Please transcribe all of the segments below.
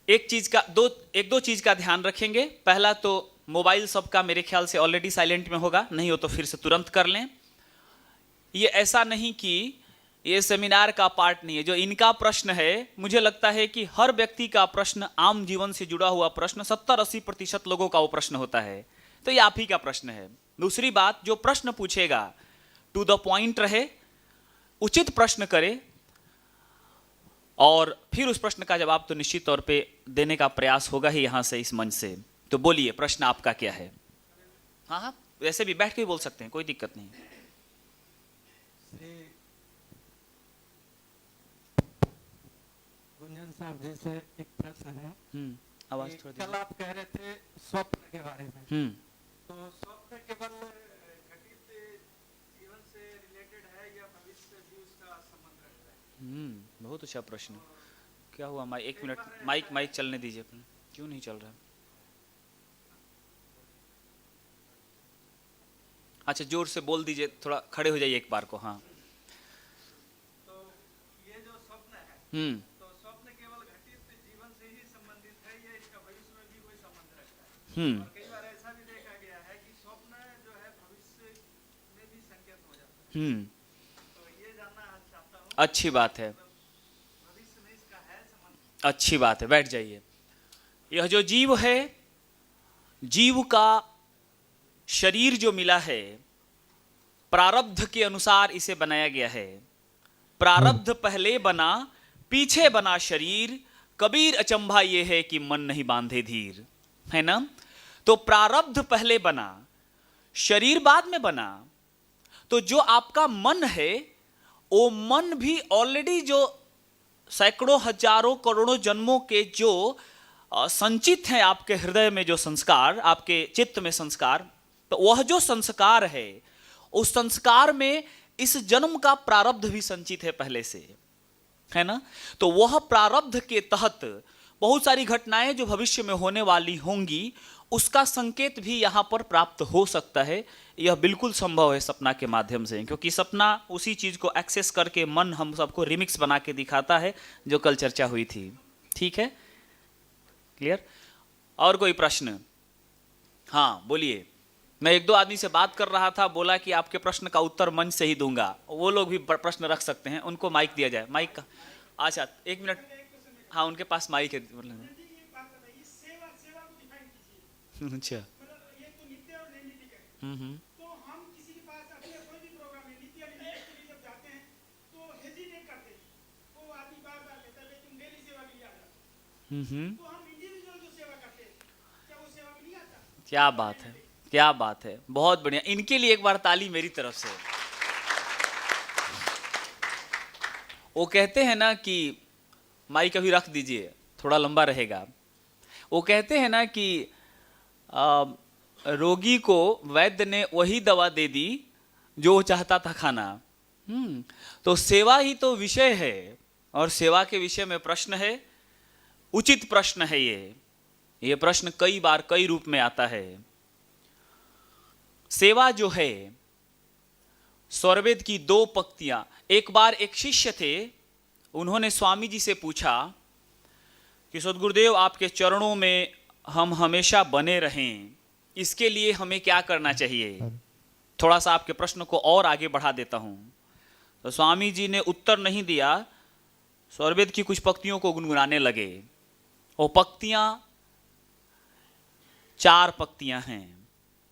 एक दो चीज का ध्यान रखेंगे। पहला तो मोबाइल सबका मेरे ख्याल से ऑलरेडी साइलेंट में होगा, नहीं हो तो फिर से तुरंत कर लें। ये ऐसा नहीं कि ये सेमिनार का पार्ट नहीं है। जो इनका प्रश्न है, मुझे लगता है कि हर व्यक्ति का प्रश्न, आम जीवन से जुड़ा हुआ प्रश्न 70-80% लोगों का वो प्रश्न होता है, तो ये आप ही का प्रश्न है। दूसरी बात, जो प्रश्न पूछेगा टू द पॉइंट रहे, उचित प्रश्न करे और फिर उस प्रश्न का जवाब तो निश्चित तौर पे देने का प्रयास होगा ही यहां से, इस मंच से। तो बोलिए, प्रश्न आपका क्या है? हाँ हाँ, वैसे भी बैठ के भी बोल सकते हैं, कोई दिक्कत नहीं। गुंजन साहब जी से एक प्रश्न है। आवाज थोड़ी। कल आप कह रहे थे स्वप्न के बारे में, तो स्वप्न केवल घटित जीवन से रिलेटेड है या भविष्य भी उसका संबंध रखता है? बहुत अच्छा प्रश्न। क्या हुआ? एक मिनट, माइक चलने दीजिए अपने। क्यों नहीं चल रहा? अच्छा, जोर से बोल दीजिए, थोड़ा खड़े हो जाइए एक बार को। हाँ, तो ये जो स्वप्न है, तो स्वप्न केवल घटित जीवन से ही संबंधित है या इसका भविष्य में भी कोई संबंध रखता है? और कई बार ऐसा भी देखा गया है कि स्वप्न जो है भविष्य में भी संकेत हो जाता है। तो ये जानना चाहता हूँ। अच्छी बात है, भविष्य में इसका है संबंध? अच्छी बात है, बैठ जाइए। यह जो जीव है, जीव का शरीर जो मिला है, प्रारब्ध के अनुसार इसे बनाया गया है। प्रारब्ध पहले बना, पीछे बना शरीर, कबीर अचंभा ये है कि मन नहीं बांधे धीर, है ना? तो प्रारब्ध पहले बना, शरीर बाद में बना। तो जो आपका मन है, वो मन भी ऑलरेडी जो सैकड़ों हजारों करोड़ों जन्मों के जो संचित हैं आपके हृदय में, जो संस्कार, आपके चित्त में संस्कार, तो वह जो संस्कार है, उस संस्कार में इस जन्म का प्रारब्ध भी संचित है पहले से, है ना? तो वह प्रारब्ध के तहत बहुत सारी घटनाएं जो भविष्य में होने वाली होंगी, उसका संकेत भी यहां पर प्राप्त हो सकता है। यह बिल्कुल संभव है सपना के माध्यम से, क्योंकि सपना उसी चीज को एक्सेस करके मन हम सबको रिमिक्स बना के दिखाता है, जो कल चर्चा हुई थी। ठीक है, क्लियर? और कोई प्रश्न? हाँ बोलिए। मैं एक दो आदमी से बात कर रहा था, बोला कि आपके प्रश्न का उत्तर मंच से ही दूंगा। वो लोग भी प्रश्न रख सकते हैं, उनको माइक दिया जाए। माइक का, अच्छा एक मिनट। हाँ, उनके पास माइक है। अच्छा, क्या बात है, क्या बात है, बहुत बढ़िया। इनके लिए एक बार ताली मेरी तरफ से। वो कहते हैं ना कि, माइक अभी रख दीजिए, थोड़ा लंबा रहेगा। वो कहते हैं ना कि रोगी को वैद्य ने वही दवा दे दी जो वो चाहता था खाना। तो सेवा ही तो विषय है, और सेवा के विषय में प्रश्न है, उचित प्रश्न है ये प्रश्न कई बार कई रूप में आता है। सेवा जो है, स्वरवेद की 2 पंक्तियां। एक बार एक शिष्य थे, उन्होंने स्वामी जी से पूछा कि सद्गुरुदेव, आपके चरणों में हम हमेशा बने रहें, इसके लिए हमें क्या करना चाहिए? थोड़ा सा आपके प्रश्न को और आगे बढ़ा देता हूं। तो स्वामी जी ने उत्तर नहीं दिया, स्वरवेद की कुछ पंक्तियों को गुनगुनाने लगे। वो पंक्तियां 4 पंक्तियां हैं।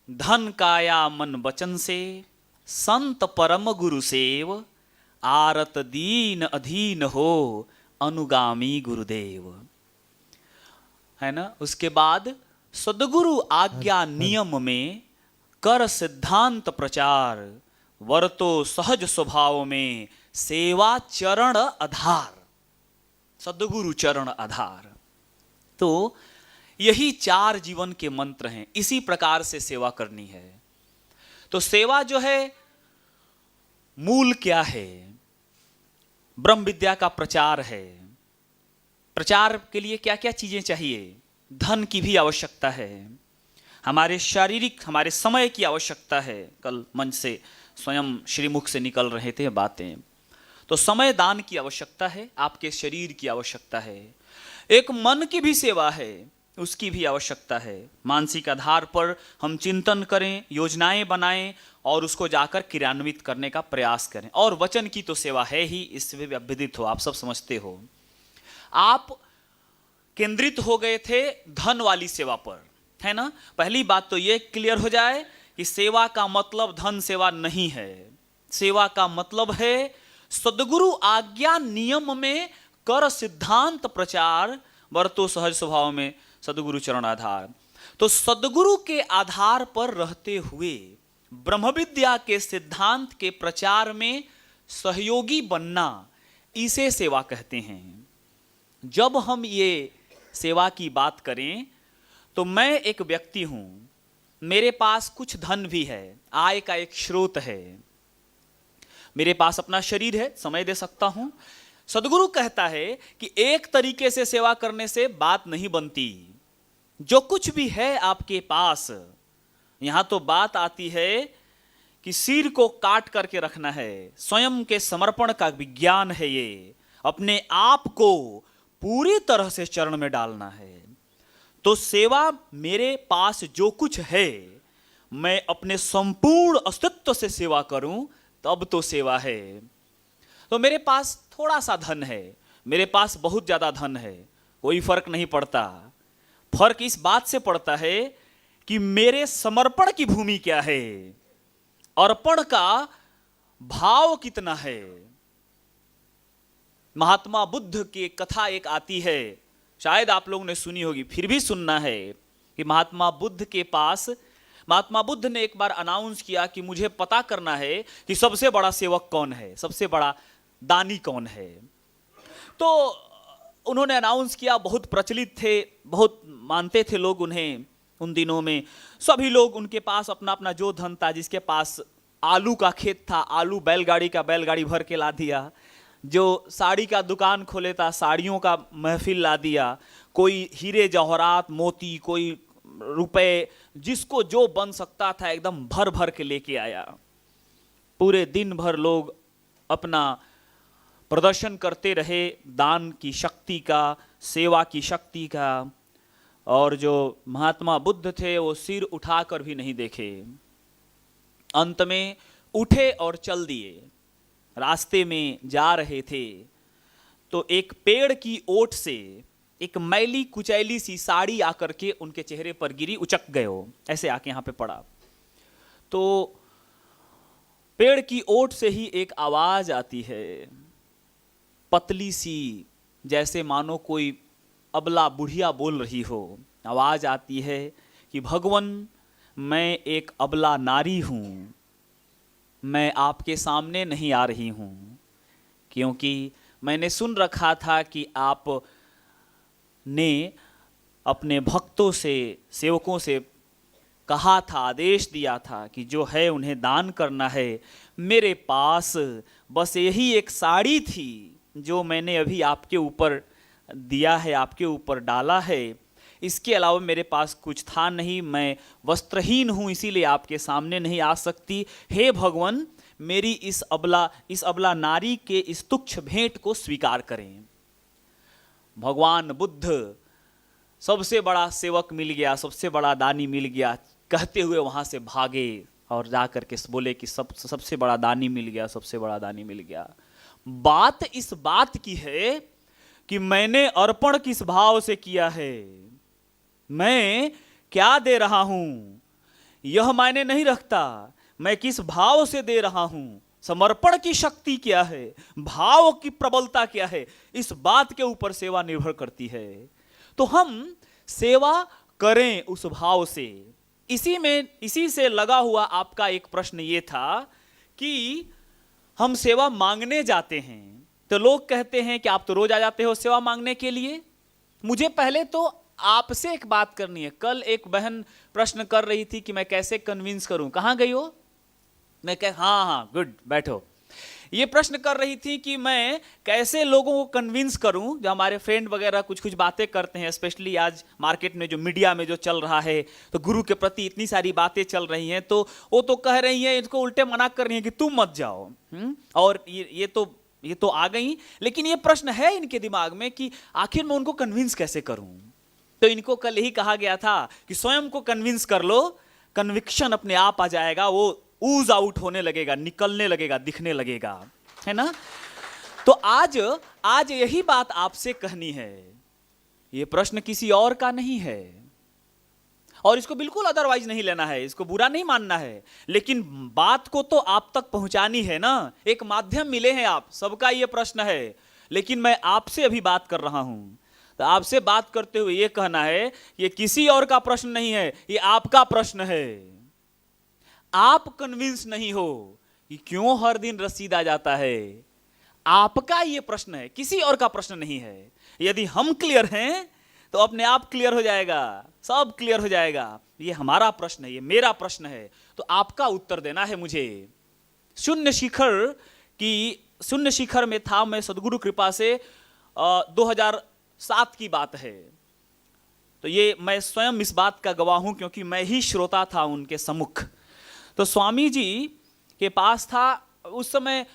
धन काया मन वचन से, संत परम गुरु सेव, आरत दीन अधीन हो, अनुगामी गुरुदेव, है ना? उसके बाद सद्गुरु आज्ञा नियम में, कर सिद्धांत प्रचार, वर्तो सहज स्वभाव में, सेवा चरण आधार। सद्गुरु चरण आधार। तो यही 4 जीवन के मंत्र हैं। इसी प्रकार से सेवा करनी है। तो सेवा जो है, मूल क्या है? ब्रह्म विद्या का प्रचार है। प्रचार के लिए क्या क्या चीजें चाहिए? धन की भी आवश्यकता है, हमारे शारीरिक, हमारे समय की आवश्यकता है। कल मंच से स्वयं श्रीमुख से निकल रहे थे बातें। तो समय दान की आवश्यकता है, आपके शरीर की आवश्यकता है। एक मन की भी सेवा है, उसकी भी आवश्यकता है। मानसिक आधार पर हम चिंतन करें, योजनाएं बनाएं और उसको जाकर क्रियान्वित करने का प्रयास करें। और वचन की तो सेवा है ही, इससे भी विदित हो, आप सब समझते हो। आप केंद्रित हो गए थे धन वाली सेवा पर, है ना। पहली बात तो ये क्लियर हो जाए कि सेवा का मतलब धन सेवा नहीं है। सेवा का मतलब है सद्गुरु आज्ञा नियम में कर सिद्धांत प्रचार, वर्तो सहज स्वभाव में सद्गुरु चरण आधार। तो सद्गुरु के आधार पर रहते हुए ब्रह्म विद्या के सिद्धांत के प्रचार में सहयोगी बनना, इसे सेवा कहते हैं। जब हम ये सेवा की बात करें तो मैं एक व्यक्ति हूं, मेरे पास कुछ धन भी है, आय का एक स्रोत है, मेरे पास अपना शरीर है, समय दे सकता हूं। सद्गुरु कहता है कि एक तरीके से सेवा करने से बात नहीं बनती। जो कुछ भी है आपके पास, यहां तो बात आती है कि सिर को काट करके रखना है, स्वयं के समर्पण का विज्ञान है ये, अपने आप को पूरी तरह से चरण में डालना है। तो सेवा, मेरे पास जो कुछ है मैं अपने संपूर्ण अस्तित्व से सेवा करूं, तब तो सेवा है। तो मेरे पास थोड़ा सा धन है, मेरे पास बहुत ज्यादा धन है, कोई फर्क नहीं पड़ता। फर्क इस बात से पड़ता है कि मेरे समर्पण की भूमि क्या है, अर्पण का भाव कितना है। महात्मा बुद्ध की कथा एक आती है, शायद आप लोगों ने सुनी होगी, फिर भी सुनना है कि महात्मा बुद्ध के पास, महात्मा बुद्ध ने एक बार अनाउंस किया कि मुझे पता करना है कि सबसे बड़ा सेवक कौन है, सबसे बड़ा दानी कौन है। तो उन्होंने अनाउंस किया, बहुत प्रचलित थे, बहुत मानते थे लोग उन्हें उन दिनों में। सभी लोग उनके पास अपना अपना जो धन था, जिसके पास आलू का खेत था, आलू बैलगाड़ी का बैलगाड़ी भर के ला दिया, जो साड़ी का दुकान खोले था, साड़ियों का महफिल ला दिया, कोई हीरे जवाहरात मोती, कोई रुपए, जिसको जो बन सकता था एकदम भर भर के लेके आया। पूरे दिन भर लोग अपना प्रदर्शन करते रहे दान की शक्ति का, सेवा की शक्ति का। और जो महात्मा बुद्ध थे वो सिर उठाकर भी नहीं देखे, अंत में उठे और चल दिए। रास्ते में जा रहे थे तो एक पेड़ की ओट से एक मैली कुचैली सी साड़ी आकर के उनके चेहरे पर गिरी, उचक गए हो, ऐसे आके यहाँ पे पड़ा। तो पेड़ की ओट से ही एक आवाज आती है, पतली सी, जैसे मानो कोई अबला बुढ़िया बोल रही हो। आवाज आती है कि भगवान, मैं एक अबला नारी हूं, मैं आपके सामने नहीं आ रही हूं, क्योंकि मैंने सुन रखा था कि आप ने अपने भक्तों से, सेवकों से कहा था, आदेश दिया था कि जो है उन्हें दान करना है। मेरे पास बस यही एक साड़ी थी जो मैंने अभी आपके ऊपर दिया है, आपके ऊपर डाला है, इसके अलावा मेरे पास कुछ था नहीं, मैं वस्त्रहीन हूँ, इसीलिए आपके सामने नहीं आ सकती। हे भगवान, मेरी इस अबला नारी के इस तुच्छ भेंट को स्वीकार करें। भगवान बुद्ध, सबसे बड़ा सेवक मिल गया, सबसे बड़ा दानी मिल गया, कहते हुए वहां से भागे और जाकर के बोले कि सबसे बड़ा दानी मिल गया, सबसे बड़ा दानी मिल गया। बात इस बात की है कि मैंने अर्पण किस भाव से किया है, मैं क्या दे रहा हूं, यह मायने नहीं रखता, मैं किस भाव से दे रहा हूं, समर्पण की शक्ति क्या है, भाव की प्रबलता क्या है, इस बात के ऊपर सेवा निर्भर करती है। तो हम सेवा करें उस भाव से। इसी से लगा हुआ आपका एक प्रश्न ये था कि हम सेवा मांगने जाते हैं तो लोग कहते हैं कि आप तो रोज आ जाते हो सेवा मांगने के लिए। मुझे पहले तो आपसे एक बात करनी है। कल एक बहन प्रश्न कर रही थी कि मैं कैसे कन्विंस करूं, कहां गई हो, मैं हाँ गुड, बैठो। ये प्रश्न कर रही थी कि मैं कैसे लोगों को कन्विंस करूं, जो हमारे फ्रेंड वगैरह कुछ बातें करते हैं, स्पेशली आज मार्केट में जो मीडिया में जो चल रहा है, तो गुरु के प्रति इतनी सारी बातें चल रही हैं, तो वो तो कह रही हैं, इसको उल्टे मना कर रही हैं कि तुम मत जाओ। और ये तो ये तो आ गई, लेकिन ये प्रश्न है इनके दिमाग में कि आखिर मैं उनको कन्विंस कैसे करूं। तो इनको कल यही कहा गया था कि स्वयं को कन्विंस कर लो, कन्विक्शन अपने आप आ जाएगा, वो ऊज आउट होने लगेगा, निकलने लगेगा, दिखने लगेगा, है ना। तो आज यही बात आपसे कहनी है। ये प्रश्न किसी और का नहीं है और इसको बिल्कुल अदरवाइज नहीं लेना है, इसको बुरा नहीं मानना है, लेकिन बात को तो आप तक पहुंचानी है ना। एक माध्यम मिले हैं आप सबका, ये प्रश्न है, लेकिन मैं आपसे अभी बात कर रहा हूं। तो आपसे बात करते हुए ये कहना है, ये किसी और का प्रश्न नहीं है, ये आपका प्रश्न है। आप कन्विंस नहीं हो कि क्यों हर दिन रसीद आ जाता है, आपका ये प्रश्न है, किसी और का प्रश्न नहीं है। यदि हम क्लियर हैं तो अपने आप क्लियर हो जाएगा, सब क्लियर हो जाएगा। ये हमारा प्रश्न है, ये मेरा प्रश्न है, तो आपका उत्तर देना है मुझे। शून्य शिखर में था मैं, सदगुरु कृपा से 2007 की बात है। तो ये मैं स्वयं इस बात का गवाह हूं क्योंकि मैं ही श्रोता था उनके सम्मुख। तो स्वामी जी के पास था उस समय,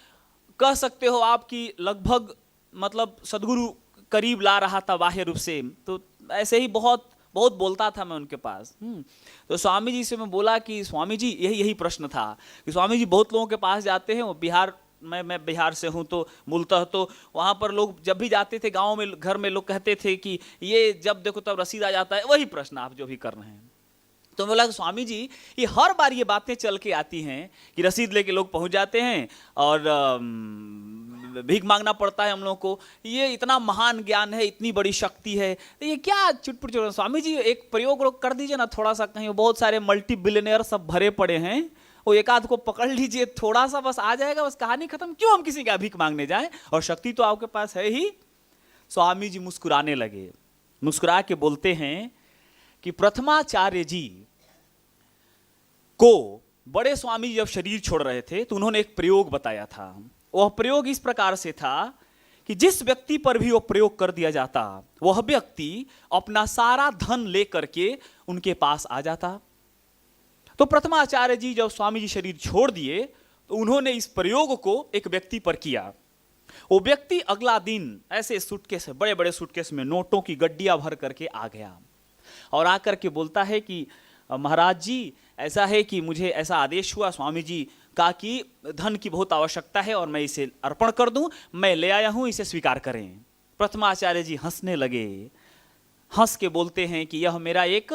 कह सकते हो आप कि लगभग मतलब सदगुरु करीब ला रहा था बाह्य रूप से, तो ऐसे ही बहुत बहुत बोलता था मैं उनके पास। तो स्वामी जी से मैं बोला कि स्वामी जी यही प्रश्न था कि स्वामी जी बहुत लोगों के पास जाते हैं, वो बिहार, मैं बिहार से हूँ, तो मूलतः तो वहाँ पर लोग जब भी जाते थे गाँव में, घर में लोग कहते थे कि ये जब देखो तब रसीद आ जाता है, वही प्रश्न आप जो भी कर रहे हैं। तो बोला कि स्वामी जी ये हर बार ये बातें चल के आती हैं कि रसीद लेके लोग पहुंच जाते हैं और भीख मांगना पड़ता है हम लोगों को, ये इतना महान ज्ञान है, इतनी बड़ी शक्ति है, तो ये क्या चुटपुट चुट। स्वामी जी एक प्रयोग कर दीजिए ना थोड़ा सा, कहीं बहुत सारे मल्टी बिलियनियर सब भरे पड़े हैं, वो एक आध को पकड़ लीजिए, थोड़ा सा बस आ जाएगा, बस कहानी खत्म। क्यों हम किसी का भीख मांगने जाएं, और शक्ति तो आपके पास है ही। स्वामी जी मुस्कुराने लगे, मुस्कुरा के बोलते हैं कि प्रथमाचार्य जी को बड़े स्वामी जी जब शरीर छोड़ रहे थे तो उन्होंने एक प्रयोग बताया था। वह प्रयोग इस प्रकार से था कि जिस व्यक्ति पर भी वह प्रयोग कर दिया जाता, वह व्यक्ति अपना सारा धन लेकर के उनके पास आ जाता। तो प्रथमाचार्य जी जब स्वामी जी शरीर छोड़ दिए तो उन्होंने इस प्रयोग को एक व्यक्ति पर किया। वो व्यक्ति अगला दिन ऐसे सूटकेस, बड़े बड़े सूटकेस में नोटों की गड्डियां भर करके आ गया और आकर के बोलता है कि महाराज जी ऐसा है कि मुझे ऐसा आदेश हुआ स्वामी जी का कि धन की बहुत आवश्यकता है और मैं इसे अर्पण कर दूं, मैं ले आया हूं, इसे स्वीकार करें। प्रथमाचार्य जी हंसने लगे, हंस के बोलते हैं कि यह मेरा एक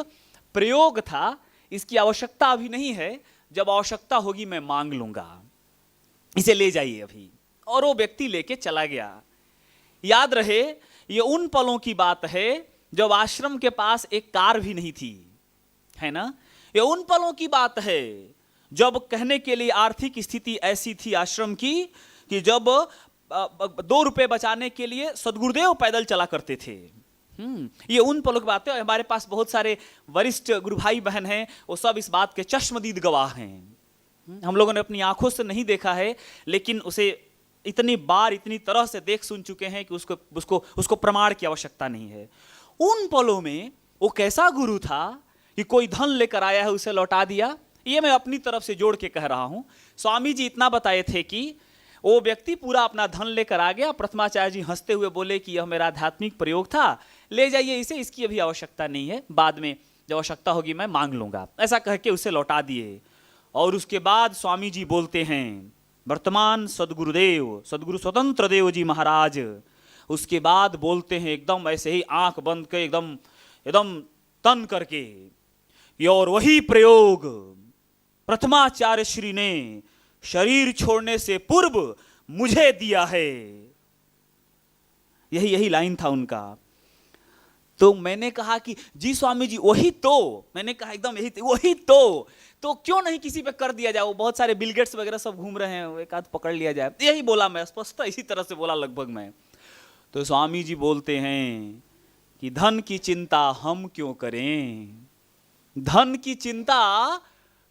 प्रयोग था, इसकी आवश्यकता अभी नहीं है, जब आवश्यकता होगी मैं मांग लूंगा, इसे ले जाइए अभी। और वो व्यक्ति लेके चला गया। याद रहे ये उन पलों की बात है जब आश्रम के पास एक कार भी नहीं थी, है ना। ये उन पलों की बात है जब कहने के लिए आर्थिक स्थिति ऐसी थी आश्रम की कि जब 2 रुपए बचाने के लिए सदगुरुदेव पैदल चला करते थे। ये उन पलों की बात है। हमारे पास बहुत सारे वरिष्ठ गुरु भाई बहन हैं, वो सब इस बात के चश्मदीद गवाह हैं। हम लोगों ने अपनी आंखों से नहीं देखा है, लेकिन उसे इतनी बार इतनी तरह से देख सुन चुके हैं कि उसको प्रमाण की आवश्यकता नहीं है। उन पलों में वो कैसा गुरु था कि कोई धन लेकर आया है उसे लौटा दिया। ये मैं अपनी तरफ से जोड़ के कह रहा हूं। स्वामी जी इतना बताए थे कि वो व्यक्ति पूरा अपना धन लेकर आ गया। प्रथमाचार्य जी हंसते हुए बोले कि यह मेरा आध्यात्मिक प्रयोग था, ले जाइए इसे, इसकी अभी आवश्यकता नहीं है, बाद में जब आवश्यकता होगी मैं मांग लूंगा, ऐसा कह के उसे लौटा दिए। और उसके बाद स्वामी जी बोलते हैं वर्तमान सदगुरुदेव, सदगुरु स्वतंत्र देव जी महाराज, उसके बाद बोलते हैं एकदम ऐसे ही आंख बंद के एकदम तन करके, और वही प्रयोग प्रथमाचार्य श्री ने शरीर छोड़ने से पूर्व मुझे दिया है। यही लाइन था उनका। तो मैंने कहा कि जी स्वामी जी वही तो, मैंने कहा एकदम यही वही तो क्यों नहीं किसी पे कर दिया जाए, वो बहुत सारे बिल गेट्स वगैरह सब घूम रहे हैं, एक आध पकड़ लिया जाए। यही बोला मैं, स्पष्ट इसी तरह से बोला लगभग मैं। तो स्वामी जी बोलते हैं कि धन की चिंता हम क्यों करें, धन की चिंता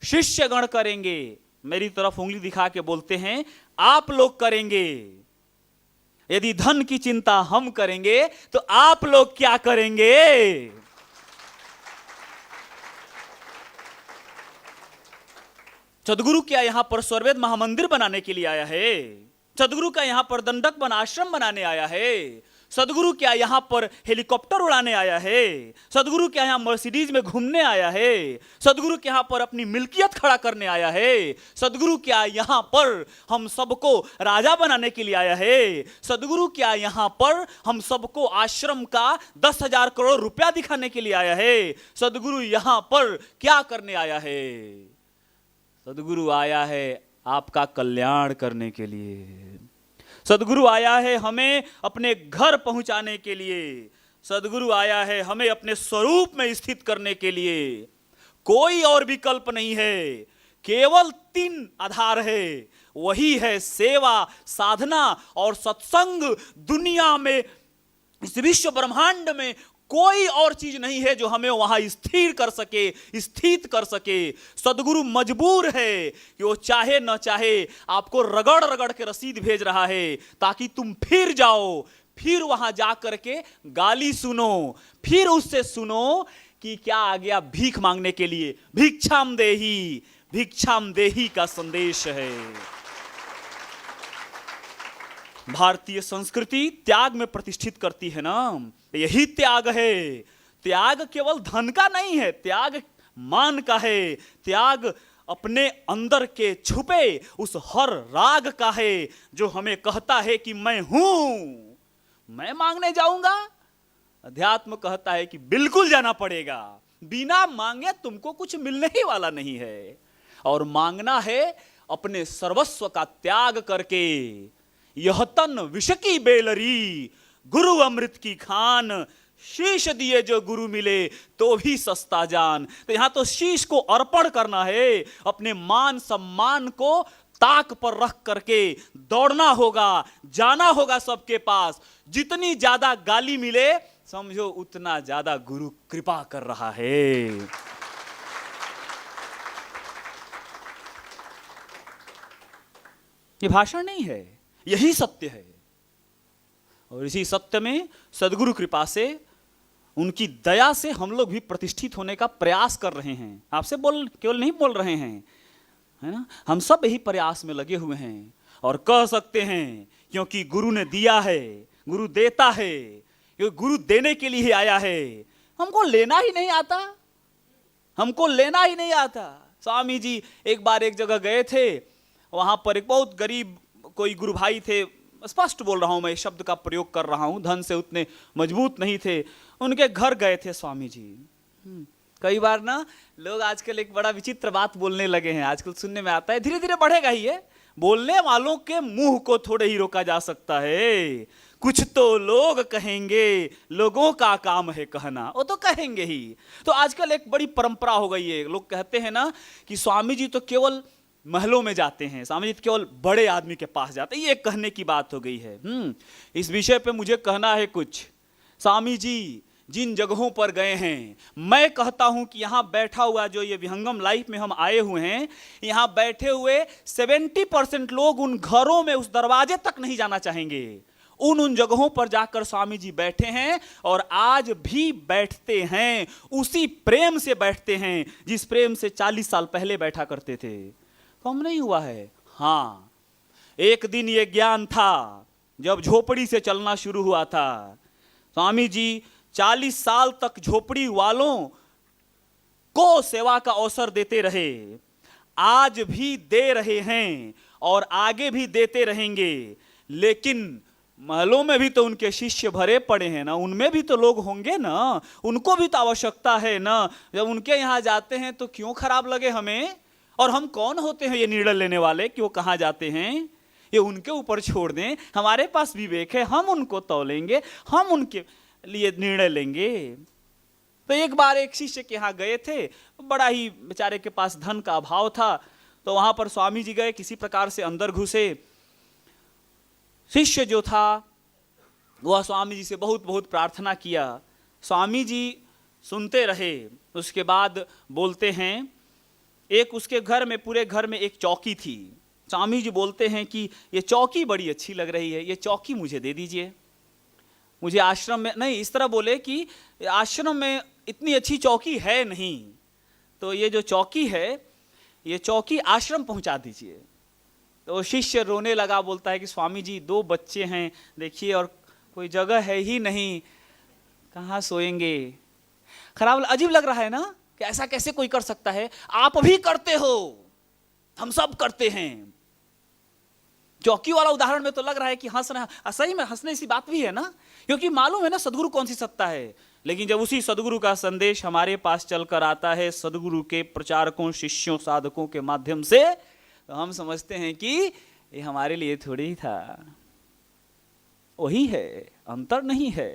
शिष्यगण करेंगे। मेरी तरफ उंगली दिखा के बोलते हैं आप लोग करेंगे। यदि धन की चिंता हम करेंगे तो आप लोग क्या करेंगे। सदगुरु क्या यहां पर स्वर्वेद महामंदिर बनाने के लिए आया है? सदगुरु का यहां पर दंडक वन आश्रम बनाने आया है। सदगुरु क्या यहां पर हेलीकॉप्टर उड़ाने आया है? सदगुरु क्या यहां मर्सिडीज में घूमने आया है? सदगुरु क्या यहां पर अपनी मिल्कियत खड़ा करने आया है? सदगुरु क्या यहां पर हम सबको राजा बनाने के लिए आया है? सदगुरु क्या यहां पर हम सबको आश्रम का 10,000 करोड़ रुपया दिखाने के लिए आया है? सदगुरु यहां पर क्या करने आया है? सदगुरु आया है आपका कल्याण करने के लिए। सदगुरु आया है हमें अपने घर पहुंचाने के लिए। सदगुरु आया है हमें अपने स्वरूप में स्थित करने के लिए। कोई और विकल्प नहीं है, केवल 3 आधार है, वही है सेवा, साधना और सत्संग। दुनिया में, इस विश्व ब्रह्मांड में कोई और चीज नहीं है जो हमें वहां स्थिर कर सके, स्थित कर सके। सदगुरु मजबूर है कि वो चाहे न चाहे आपको रगड़ रगड़ के रसीद भेज रहा है ताकि तुम फिर जाओ, फिर वहां जा करके गाली सुनो, फिर उससे सुनो कि क्या आ गया भीख मांगने के लिए। भिक्षाम देही का संदेश है। भारतीय संस्कृति त्याग में प्रतिष्ठित करती है ना, यही त्याग है। त्याग केवल धन का नहीं है, त्याग मान का है, त्याग अपने अंदर के छुपे उस हर राग का है जो हमें कहता है कि मैं हूं, मैं मांगने जाऊंगा। अध्यात्म कहता है कि बिल्कुल जाना पड़ेगा, बिना मांगे तुमको कुछ मिलने ही वाला नहीं है। और मांगना है अपने सर्वस्व का त्याग करके। यह तन विष की बेलरी, गुरु अमृत की खान, शीश दिए जो गुरु मिले तो भी सस्ता जान। तो यहां तो शीश को अर्पण करना है, अपने मान सम्मान को ताक पर रख करके दौड़ना होगा, जाना होगा सबके पास। जितनी ज्यादा गाली मिले समझो उतना ज्यादा गुरु कृपा कर रहा है। ये भाषण नहीं है, यही सत्य है। और इसी सत्य में सदगुरु कृपा से, उनकी दया से हम लोग भी प्रतिष्ठित होने का प्रयास कर रहे हैं। आपसे केवल नहीं बोल रहे हैं, है ना, हम सब यही प्रयास में लगे हुए हैं। और कह सकते हैं क्योंकि गुरु ने दिया है, गुरु देता है, क्योंकि गुरु देने के लिए ही आया है। हमको लेना ही नहीं आता, हमको लेना ही नहीं आता। स्वामी जी एक बार एक जगह गए थे, वहां पर एक बहुत गरीब कोई गुरु भाई थे, स्पष्ट बोल रहा हूं मैं, शब्द का प्रयोग कर रहा हूं, धन से उतने मजबूत नहीं थे। उनके घर गए थे स्वामी जी। कई बार ना लोग आजकल एक बड़ा विचित्र बात बोलने लगे हैं, आजकल सुनने में आता है, धीरे धीरे बढ़ेगा ही है। बोलने वालों के मुंह को थोड़े ही रोका जा सकता है। कुछ तो लोग कहेंगे, लोगों का काम है कहना, वो तो कहेंगे ही। तो आजकल एक बड़ी परंपरा हो गई है, लोग कहते हैं ना कि स्वामी जी तो केवल महलों में जाते हैं, स्वामी जी केवल बड़े आदमी के पास जाते हैं, ये कहने की बात हो गई है। इस विषय पे मुझे कहना है कुछ। स्वामी जी जिन जगहों पर गए हैं, मैं कहता हूं कि यहां बैठा हुआ जो ये विहंगम लाइफ में हम आए हुए हैं, यहां बैठे हुए 70% लोग उन घरों में उस दरवाजे तक नहीं जाना चाहेंगे। उन जगहों पर जाकर स्वामी जी बैठे हैं और आज भी बैठते हैं, उसी प्रेम से बैठते हैं जिस प्रेम से 40 साल पहले बैठा करते थे। कम नहीं हुआ है। हाँ, एक दिन ये ज्ञान था जब झोपड़ी से चलना शुरू हुआ था। स्वामी जी 40 साल तक झोपड़ी वालों को सेवा का अवसर देते रहे, आज भी दे रहे हैं और आगे भी देते रहेंगे। लेकिन महलों में भी तो उनके शिष्य भरे पड़े हैं ना, उनमें भी तो लोग होंगे ना, उनको भी तो आवश्यकता है ना। जब उनके यहाँ जाते हैं तो क्यों खराब लगे हमें? और हम कौन होते हैं ये निर्णय लेने वाले कि वो कहाँ जाते हैं? ये उनके ऊपर छोड़ दें। हमारे पास विवेक है, हम उनको तौलेंगे, हम उनके लिए निर्णय लेंगे। तो एक बार एक शिष्य के यहाँ गए थे, बड़ा ही बेचारे के पास धन का अभाव था, तो वहां पर स्वामी जी गए, किसी प्रकार से अंदर घुसे। शिष्य जो था वह स्वामी जी से बहुत बहुत प्रार्थना किया। स्वामी जी सुनते रहे। उसके बाद बोलते हैं, एक उसके घर में, पूरे घर में एक चौकी थी। स्वामी जी बोलते हैं कि ये चौकी बड़ी अच्छी लग रही है, ये चौकी मुझे दे दीजिए। मुझे आश्रम में नहीं, इस तरह बोले कि आश्रम में इतनी अच्छी चौकी है नहीं, तो ये जो चौकी है, ये चौकी आश्रम पहुंचा दीजिए। तो शिष्य रोने लगा, बोलता है कि स्वामी जी 2 बच्चे हैं देखिए, और कोई जगह है ही नहीं, कहाँ सोएंगे। खराब अजीब लग रहा है ना कि ऐसा कैसे कोई कर सकता है। आप भी करते हो, हम सब करते हैं। चौकी वाला उदाहरण में तो लग रहा है कि हंस रहा, सही में हंसने सी बात भी है ना, क्योंकि मालूम है ना सदगुरु कौन सी सत्ता है। लेकिन जब उसी सदगुरु का संदेश हमारे पास चलकर आता है सदगुरु के प्रचारकों, शिष्यों, साधकों के माध्यम से, तो हम समझते हैं कि ये हमारे लिए थोड़ी ही था। वही है, अंतर नहीं है,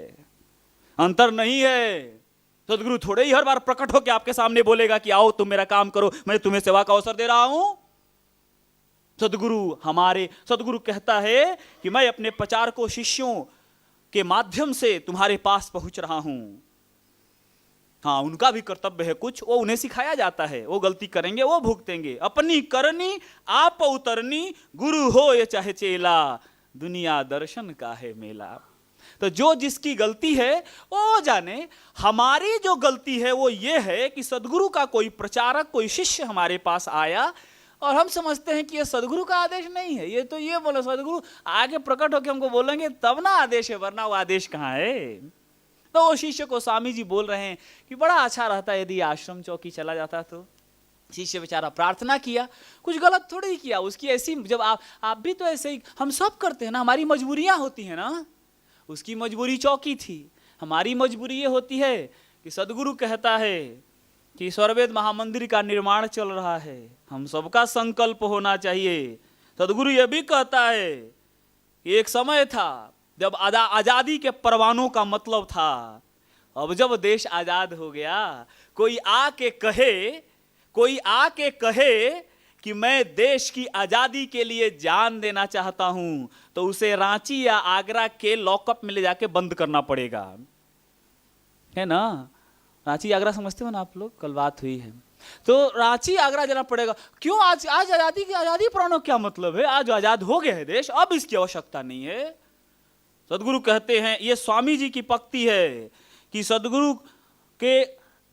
अंतर नहीं है। सदगुरु थोड़े ही हर बार प्रकट होकर आपके सामने बोलेगा कि आओ तुम मेरा काम करो, मैं तुम्हें सेवा का अवसर दे रहा हूं। सदगुरु कहता है कि मैं अपने प्रचारकों, शिष्यों के माध्यम से तुम्हारे पास पहुंच रहा हूं। हाँ, उनका भी कर्तव्य है कुछ, वो उन्हें सिखाया जाता है, वो गलती करेंगे वो भुगतेंगे। अपनी करनी आप उतरनी, गुरु हो ये चाहे चेला, दुनिया दर्शन का है मेला। तो जो जिसकी गलती है वो जाने। हमारी जो गलती है वो ये है कि सदगुरु का कोई प्रचारक, कोई शिष्य हमारे पास आया और हम समझते हैं कि ये सदगुरु का आदेश नहीं है, ये तो ये बोलो सदगुरु आगे प्रकट होकर हमको बोलेंगे तब ना आदेश है, वरना वो आदेश कहाँ है। तो वो शिष्य को स्वामी जी बोल रहे हैं कि बड़ा अच्छा रहता यदि आश्रम चौकी चला जाता। तो शिष्य बेचारा प्रार्थना किया, कुछ गलत थोड़ी ही किया। उसकी ऐसी, जब आप भी तो ऐसे ही, हम सब करते हैं ना, हमारी मजबूरियां होती हैं ना। उसकी मजबूरी चौकी थी, हमारी मजबूरी ये होती है कि सदगुरु कहता है कि स्वरवेद महामंदिर का निर्माण चल रहा है, हम सबका संकल्प होना चाहिए। सदगुरु ये भी कहता है कि एक समय था जब आजादी के परवानों का मतलब था, अब जब देश आजाद हो गया, कोई आके कहे कि मैं देश की आजादी के लिए जान देना चाहता हूं, तो उसे रांची या आगरा के लॉकअप में ले जाके बंद करना पड़ेगा, है ना। रांची आगरा समझते हो ना आप लोग, कल बात हुई है। तो रांची आगरा जाना पड़ेगा। क्यों? आज आजादी पुराना क्या मतलब है? आज आजाद हो गया है देश, अब इसकी आवश्यकता नहीं है। सदगुरु कहते हैं, ये स्वामी जी की पक्ति है कि सदगुरु के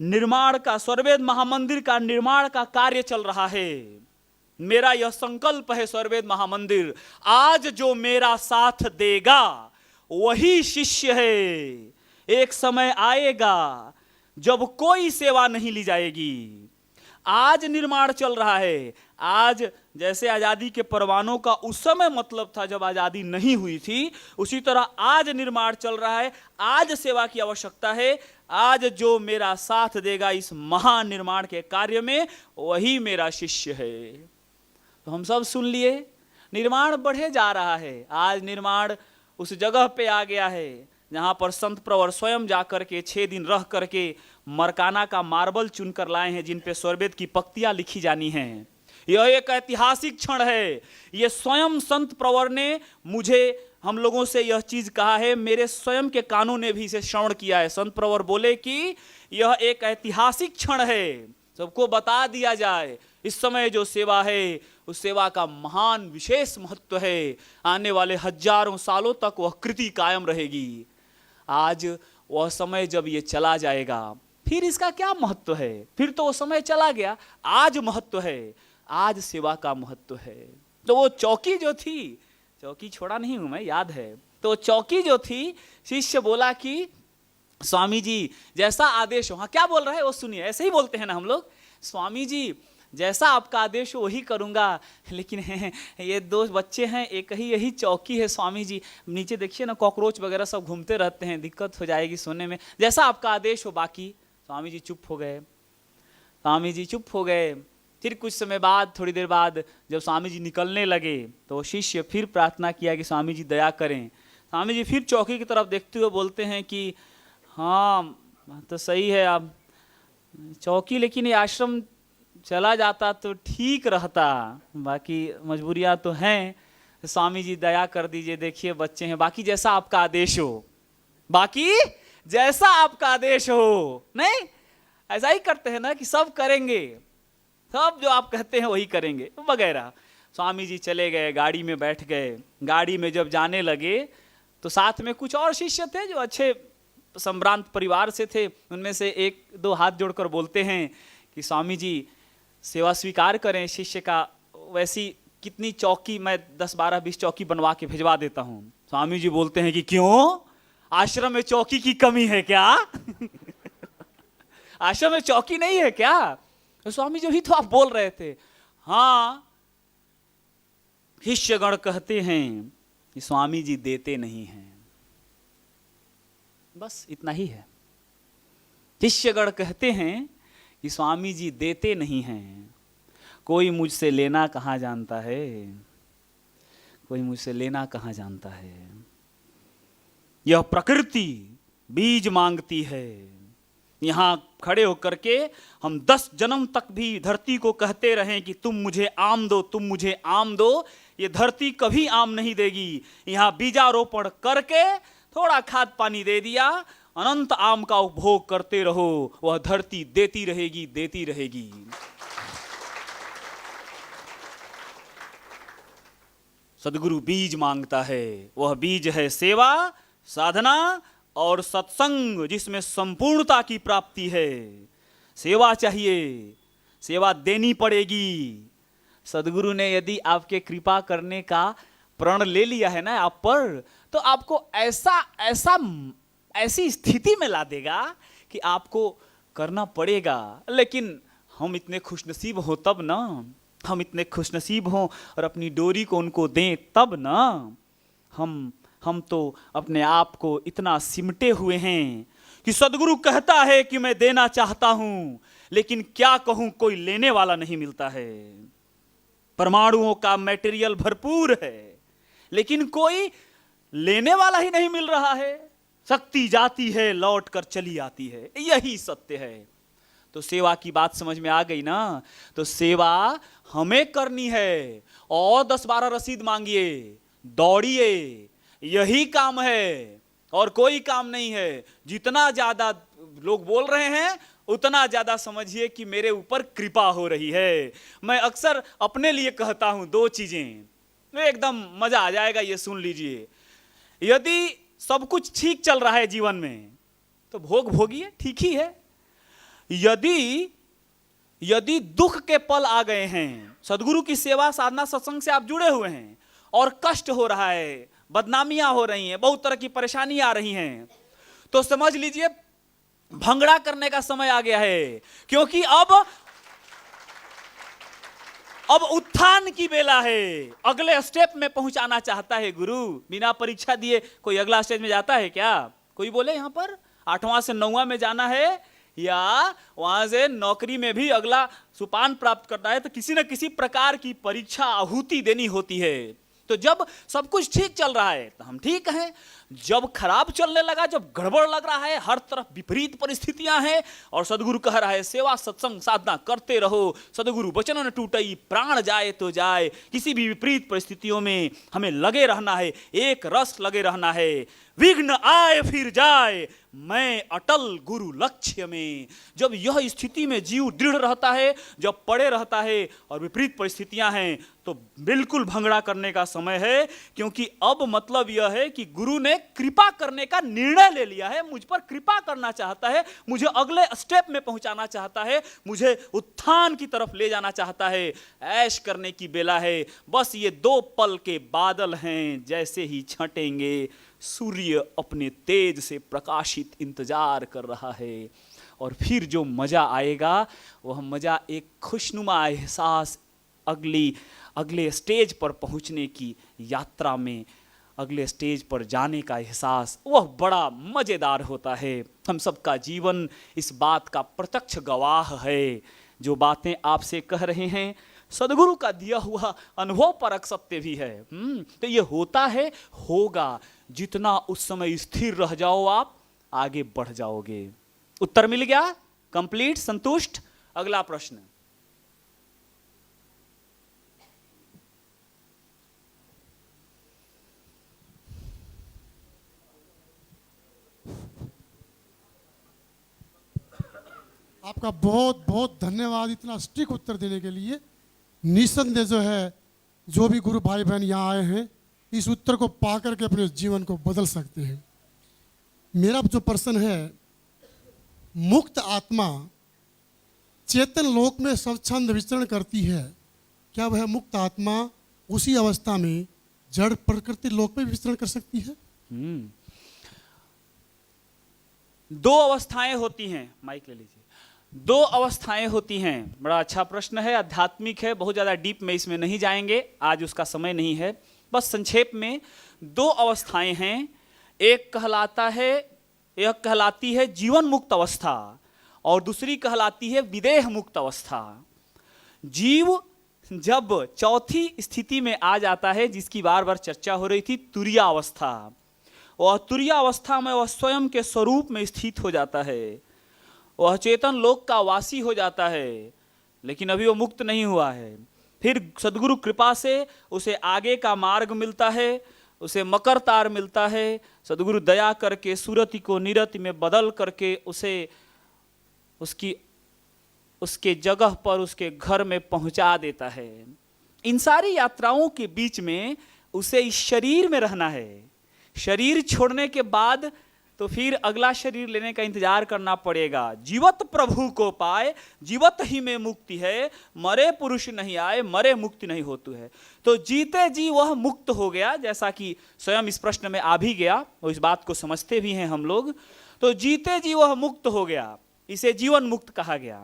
निर्माण का, स्वरवेद महामंदिर का निर्माण का कार्य चल रहा है। मेरा यह संकल्प है, स्वरवेद महामंदिर आज जो मेरा साथ देगा वही शिष्य है। एक समय आएगा जब कोई सेवा नहीं ली जाएगी। आज निर्माण चल रहा है। आज जैसे आजादी के परवानों का उस समय मतलब था जब आजादी नहीं हुई थी, उसी तरह आज निर्माण चल रहा है। आज सेवा की आवश्यकता है। आज जो मेरा साथ देगा इस महान निर्माण के कार्य में, वही मेरा शिष्य है। तो हम सब सुन लिए, निर्माण बढ़े जा रहा है। आज निर्माण उस जगह पे आ गया है जहां पर संत प्रवर स्वयं जाकर के 6 दिन रह करके मरकाना का मार्बल चुनकर लाए हैं, जिन पे स्वरवेद की पंक्तियां लिखी जानी हैं। यह एक ऐतिहासिक क्षण है। यह स्वयं संत प्रवर ने मुझे, हम लोगों से यह चीज कहा है, मेरे स्वयं के कानों ने भी इसे श्रवण किया है। संत प्रवर बोले कि यह एक ऐतिहासिक क्षण है, सबको बता दिया जाए इस समय जो सेवा है उस सेवा का महान विशेष महत्व है। आने वाले हजारों सालों तक वह कृति कायम रहेगी। आज वह समय जब ये चला जाएगा, फिर इसका क्या महत्व है? फिर तो वो समय चला गया, आज महत्व है, आज सेवा का महत्व है। तो वो चौकी जो थी, चौकी छोड़ा नहीं हूं मैं, याद है। तो चौकी जो थी, शिष्य बोला कि स्वामी जी जैसा आदेश हो। हाँ, क्या बोल रहा है वो सुनिए, ऐसे ही बोलते हैं ना हम लोग, स्वामी जी जैसा आपका आदेश हो वही करूंगा, लेकिन ये 2 बच्चे हैं, एक ही यही चौकी है स्वामी जी, नीचे देखिए ना कॉकरोच वगैरह सब घूमते रहते हैं, दिक्कत हो जाएगी सोने में, जैसा आपका आदेश हो। बाकी स्वामी जी चुप हो गए। स्वामी जी चुप हो गए। फिर कुछ समय बाद, थोड़ी देर बाद जब स्वामी जी निकलने लगे तो शिष्य फिर प्रार्थना किया कि स्वामी जी दया करें। स्वामी जी फिर चौकी की तरफ देखते हुए बोलते हैं कि हाँ तो सही है आप चौकी, लेकिन ये आश्रम चला जाता तो ठीक रहता, बाकी मजबूरियां तो हैं। स्वामी जी दया कर दीजिए, देखिए बच्चे हैं, बाकी जैसा आपका आदेश हो, बाकी जैसा आपका आदेश हो। नहीं, ऐसा ही करते हैं ना कि सब करेंगे, सब जो आप कहते हैं वही करेंगे वगैरह। स्वामी जी चले गए, गाड़ी में बैठ गए। गाड़ी में जब जाने लगे तो साथ में कुछ और शिष्य थे जो अच्छे संभ्रांत परिवार से थे। उनमें से 1-2 हाथ जोड़कर बोलते हैं कि स्वामी जी सेवा स्वीकार करें शिष्य का। वैसी कितनी चौकी, मैं 10 12 20 चौकी बनवा के भिजवा देता हूं। स्वामी जी बोलते हैं कि क्यों, आश्रम में चौकी की कमी है क्या? आश्रम में चौकी नहीं है क्या? तो स्वामी जी भी तो आप बोल रहे थे। हाँ, शिष्यगण कहते हैं कि स्वामी जी देते नहीं हैं, बस इतना ही है। शिष्यगण कहते हैं कि स्वामी जी देते नहीं हैं। कोई मुझसे लेना कहाँ जानता है, कोई मुझसे लेना कहाँ जानता है। यह प्रकृति बीज मांगती है। यहां खड़े होकर के हम 10 जन्म तक भी धरती को कहते रहें कि तुम मुझे आम दो, तुम मुझे आम दो, ये धरती कभी आम नहीं देगी। यहां बीजारोपण करके थोड़ा खाद पानी दे दिया, अनंत आम का उपभोग करते रहो, वह धरती देती रहेगी, देती रहेगी। सदगुरु बीज मांगता है, वह बीज है सेवा, साधना और सत्संग, जिसमें संपूर्णता की प्राप्ति है। सेवा चाहिए, सेवा देनी पड़ेगी। सदगुरु ने यदि आपके कृपा करने का प्रण ले लिया है ना आप पर, तो आपको ऐसी स्थिति में ला देगा कि आपको करना पड़ेगा। लेकिन हम इतने खुशनसीब हो तब ना, हम इतने खुशनसीब हों और अपनी डोरी को उनको दें तब ना। हम तो अपने आप को इतना सिमटे हुए हैं कि सदगुरु कहता है कि मैं देना चाहता हूं, लेकिन क्या कहूं, कोई लेने वाला नहीं मिलता है। परमाणुओं का मटेरियल भरपूर है, लेकिन कोई लेने वाला ही नहीं मिल रहा है। शक्ति जाती है, लौट कर चली आती है, यही सत्य है। तो सेवा की बात समझ में आ गई ना? तो सेवा हमें करनी है, और 10 12 रसीद मांगिए, दौड़िए, यही काम है और कोई काम नहीं है। जितना ज्यादा लोग बोल रहे हैं उतना ज्यादा समझिए कि मेरे ऊपर कृपा हो रही है। मैं अक्सर अपने लिए कहता हूं 2 चीजें, एकदम मजा आ जाएगा, ये सुन लीजिए। यदि सब कुछ ठीक चल रहा है जीवन में तो भोग भोगिए, ठीक ही है। यदि दुख के पल आ गए हैं, सदगुरु की सेवा साधना सत्संग से आप जुड़े हुए हैं और कष्ट हो रहा है, बदनामियां हो रही हैं, बहुत तरह की परेशानी आ रही हैं, तो समझ लीजिए भंगड़ा करने का समय आ गया है। क्योंकि अब उत्थान की बेला है। अगले स्टेप में पहुंचाना चाहता है गुरु। बिना परीक्षा दिए कोई अगला स्टेज में जाता है क्या? कोई बोले यहां पर 8वां से 9वां में जाना है, या वहां से नौकरी में भी अगला सोपान प्राप्त करना है, तो किसी न किसी प्रकार की परीक्षा आहुति देनी होती है। तो जब सब कुछ ठीक चल रहा है तो हम ठीक हैं, जब खराब चलने लगा, जब गड़बड़ लग रहा है, हर तरफ विपरीत परिस्थितियां हैं, और सदगुरु कह रहा है सेवा सत्संग साधना करते रहो, सदगुरु वचन न टूटई, प्राण जाए तो जाए। किसी भी विपरीत परिस्थितियों में हमें लगे रहना है, एक रस लगे रहना है। विघ्न आए फिर जाए, मैं अटल गुरु लक्ष्य में। जब यह स्थिति में जीव दृढ़ रहता है, जब पड़े रहता है और विपरीत परिस्थितियां हैं, तो बिल्कुल भंगड़ा करने का समय है। क्योंकि अब मतलब यह है कि गुरु ने कृपा करने का निर्णय ले लिया है, मुझ पर कृपा करना चाहता है, मुझे अगले स्टेप में पहुंचाना चाहता है, मुझे उत्थान की तरफ ले जाना चाहता है। ऐश करने की बेला है। बस ये 2 पल के बादल हैं, जैसे ही छटेंगे सूर्य अपने तेज से प्रकाशित इंतजार कर रहा है, और फिर जो मजा आएगा वह मजा एक खुशनुमा एहसास अगले स्टेज पर पहुंचने की यात्रा में, अगले स्टेज पर जाने का एहसास, वह बड़ा मजेदार होता है। हम सबका जीवन इस बात का प्रत्यक्ष गवाह है। जो बातें आपसे कह रहे हैं सदगुरु का दिया हुआ अनुभव परक सत्य भी है। तो ये होता है, होगा। जितना उस समय स्थिर रह जाओ आप, आगे बढ़ जाओगे। उत्तर मिल गया? कंप्लीट, संतुष्ट? अगला प्रश्न। आपका बहुत बहुत धन्यवाद इतना सटीक उत्तर देने के लिए। निसंदेह जो है, जो भी गुरु भाई बहन यहाँ आए हैं, इस उत्तर को पा करके अपने जीवन को बदल सकते हैं। मेरा जो प्रश्न है, मुक्त आत्मा चेतन लोक में स्वच्छंद विचरण करती है, क्या वह मुक्त आत्मा उसी अवस्था में जड़ प्रकृति लोक में विचरण कर सकती है? दो अवस्थाएं होती हैं, माइक ले लीजिए। दो अवस्थाएं होती हैं। बड़ा अच्छा प्रश्न है, आध्यात्मिक है, बहुत ज्यादा डीप में इसमें नहीं जाएंगे, आज उसका समय नहीं है। बस संक्षेप में दो अवस्थाएं हैं। एक कहलाती है जीवन मुक्त अवस्था और दूसरी कहलाती है विदेह मुक्त अवस्था। जीव जब चौथी स्थिति में आ जाता है, जिसकी बार बार चर्चा हो रही थी, तुरीया अवस्था, वह तुरीया अवस्था में वह स्वयं के स्वरूप में स्थित हो जाता है, वह चेतन लोक का वासी हो जाता है, लेकिन अभी वो मुक्त नहीं हुआ है। फिर सद्गुरु कृपा से उसे आगे का मार्ग मिलता है, उसे मकर तार मिलता है। सद्गुरु दया करके सुरति को निरति में बदल करके उसे उसके जगह पर, उसके घर में पहुंचा देता है। इन सारी यात्राओं के बीच में उसे इस शरीर में रहना है। शरीर छोड़ने के बाद तो फिर अगला शरीर लेने का इंतजार करना पड़ेगा। जीवत प्रभु को पाए, जीवत ही में मुक्ति है, मरे पुरुष नहीं आए, मरे मुक्ति नहीं होती है। तो जीते जी वह मुक्त हो गया, जैसा कि स्वयं इस प्रश्न में आ भी गया, और इस बात को समझते भी हैं हम लोग। तो जीते जी वह मुक्त हो गया, इसे जीवन मुक्त कहा गया।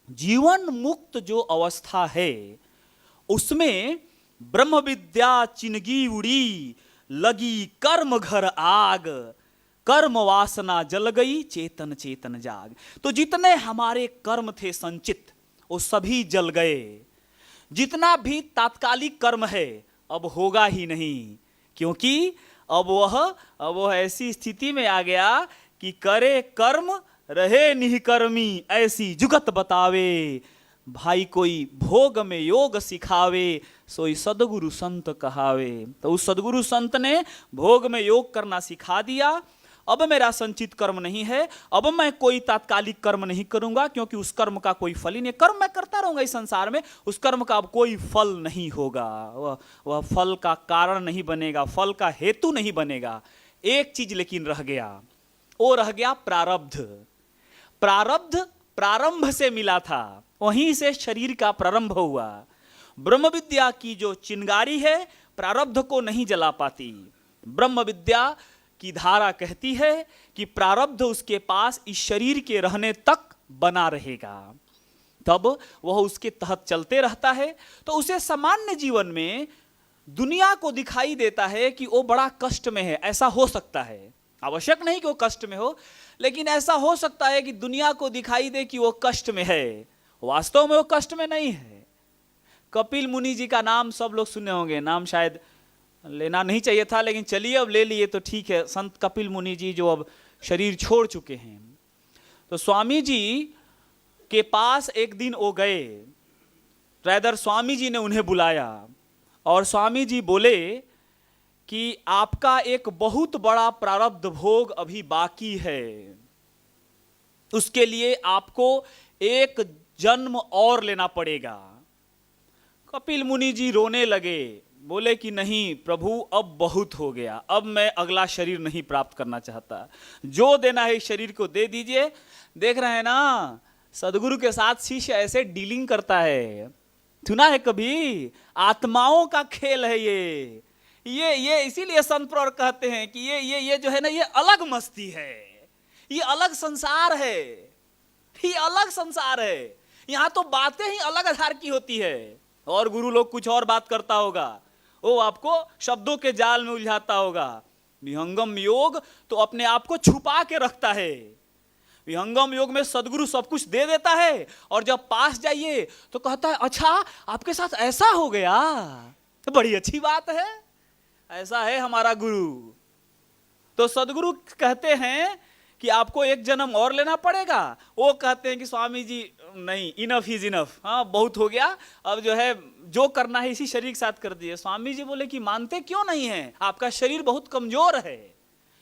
जीवन मुक्त जो अवस्था है, उसमें ब्रह्म विद्या चिनगी उड़ी, लगी कर्म घर आग, कर्म वासना जल गई, चेतन चेतन जाग। तो जितने हमारे कर्म थे संचित, वो सभी जल गए। जितना भी तात्कालिक कर्म है अब होगा ही नहीं, क्योंकि अब वह ऐसी स्थिति में आ गया कि करे कर्म रहे निष्कर्मी, ऐसी जुगत बतावे, भाई कोई भोग में योग सिखावे, सोई सदगुरु संत कहावे। तो उस सदगुरु संत ने भोग में योग करना सिखा दिया। अब मेरा संचित कर्म नहीं है, अब मैं कोई तात्कालिक कर्म नहीं करूंगा, क्योंकि उस कर्म का कोई फल ही नहीं। कर्म मैं करता रहूंगा इस संसार में, उस कर्म का अब कोई फल नहीं होगा, वह फल का कारण नहीं बनेगा, फल का हेतु नहीं बनेगा। एक चीज लेकिन रह गया, वो रह गया प्रारब्ध। प्रारब्ध प्रारंभ से मिला था, वहीं से शरीर का प्रारंभ हुआ। ब्रह्म विद्या की जो चिंगारी है प्रारब्ध को नहीं जला पाती। ब्रह्म विद्या की धारा कहती है कि प्रारब्ध उसके पास इस शरीर के रहने तक बना रहेगा, तब वह उसके तहत चलते रहता है। तो उसे सामान्य जीवन में दुनिया को दिखाई देता है कि वो बड़ा कष्ट में है। ऐसा हो सकता है, आवश्यक नहीं कि वो कष्ट में हो, लेकिन ऐसा हो सकता है कि दुनिया को दिखाई दे कि वो कष्ट में है, वास्तव में वो कष्ट में नहीं है। कपिल मुनि जी का नाम सब लोग सुने होंगे, नाम शायद लेना नहीं चाहिए था, लेकिन चलिए अब ले लिए तो ठीक है। संत कपिल मुनि जी जो अब शरीर छोड़ चुके हैं, तो स्वामी जी के पास एक दिन वो गए, रादर स्वामी जी ने उन्हें बुलाया और स्वामी जी बोले कि आपका एक बहुत बड़ा प्रारब्ध भोग अभी बाकी है, उसके लिए आपको एक जन्म और लेना पड़ेगा। कपिल मुनि जी रोने लगे, बोले कि नहीं प्रभु, अब बहुत हो गया, अब मैं अगला शरीर नहीं प्राप्त करना चाहता, जो देना है इस शरीर को दे दीजिए। देख रहे हैं ना, सदगुरु के साथ शिष्य ऐसे डीलिंग करता है, सुना है कभी? आत्माओं का खेल है ये इसीलिए संत प्रवर कहते हैं कि ये जो है ना, ये अलग मस्ती है, ये अलग संसार है, ये अलग संसार है। यहाँ तो बातें ही अलग आधार की होती है, और गुरु लोग कुछ और बात करता होगा, वो आपको शब्दों के जाल में उलझाता होगा। विहंगम योग तो अपने आप को छुपा के रखता है। विहंगम योग में सदगुरु सब कुछ दे देता है, और जब पास जाइए तो कहता है अच्छा आपके साथ ऐसा हो गया, तो बड़ी अच्छी बात है, ऐसा है हमारा गुरु। तो सदगुरु कहते हैं कि आपको एक जन्म और लेना पड़ेगा। वो कहते हैं कि स्वामी जी नहीं, इनफ इज इनफ, हाँ बहुत हो गया, अब जो है जो करना है इसी शरीर के साथ कर दिए। स्वामी जी बोले कि मानते क्यों नहीं है, आपका शरीर बहुत कमजोर है,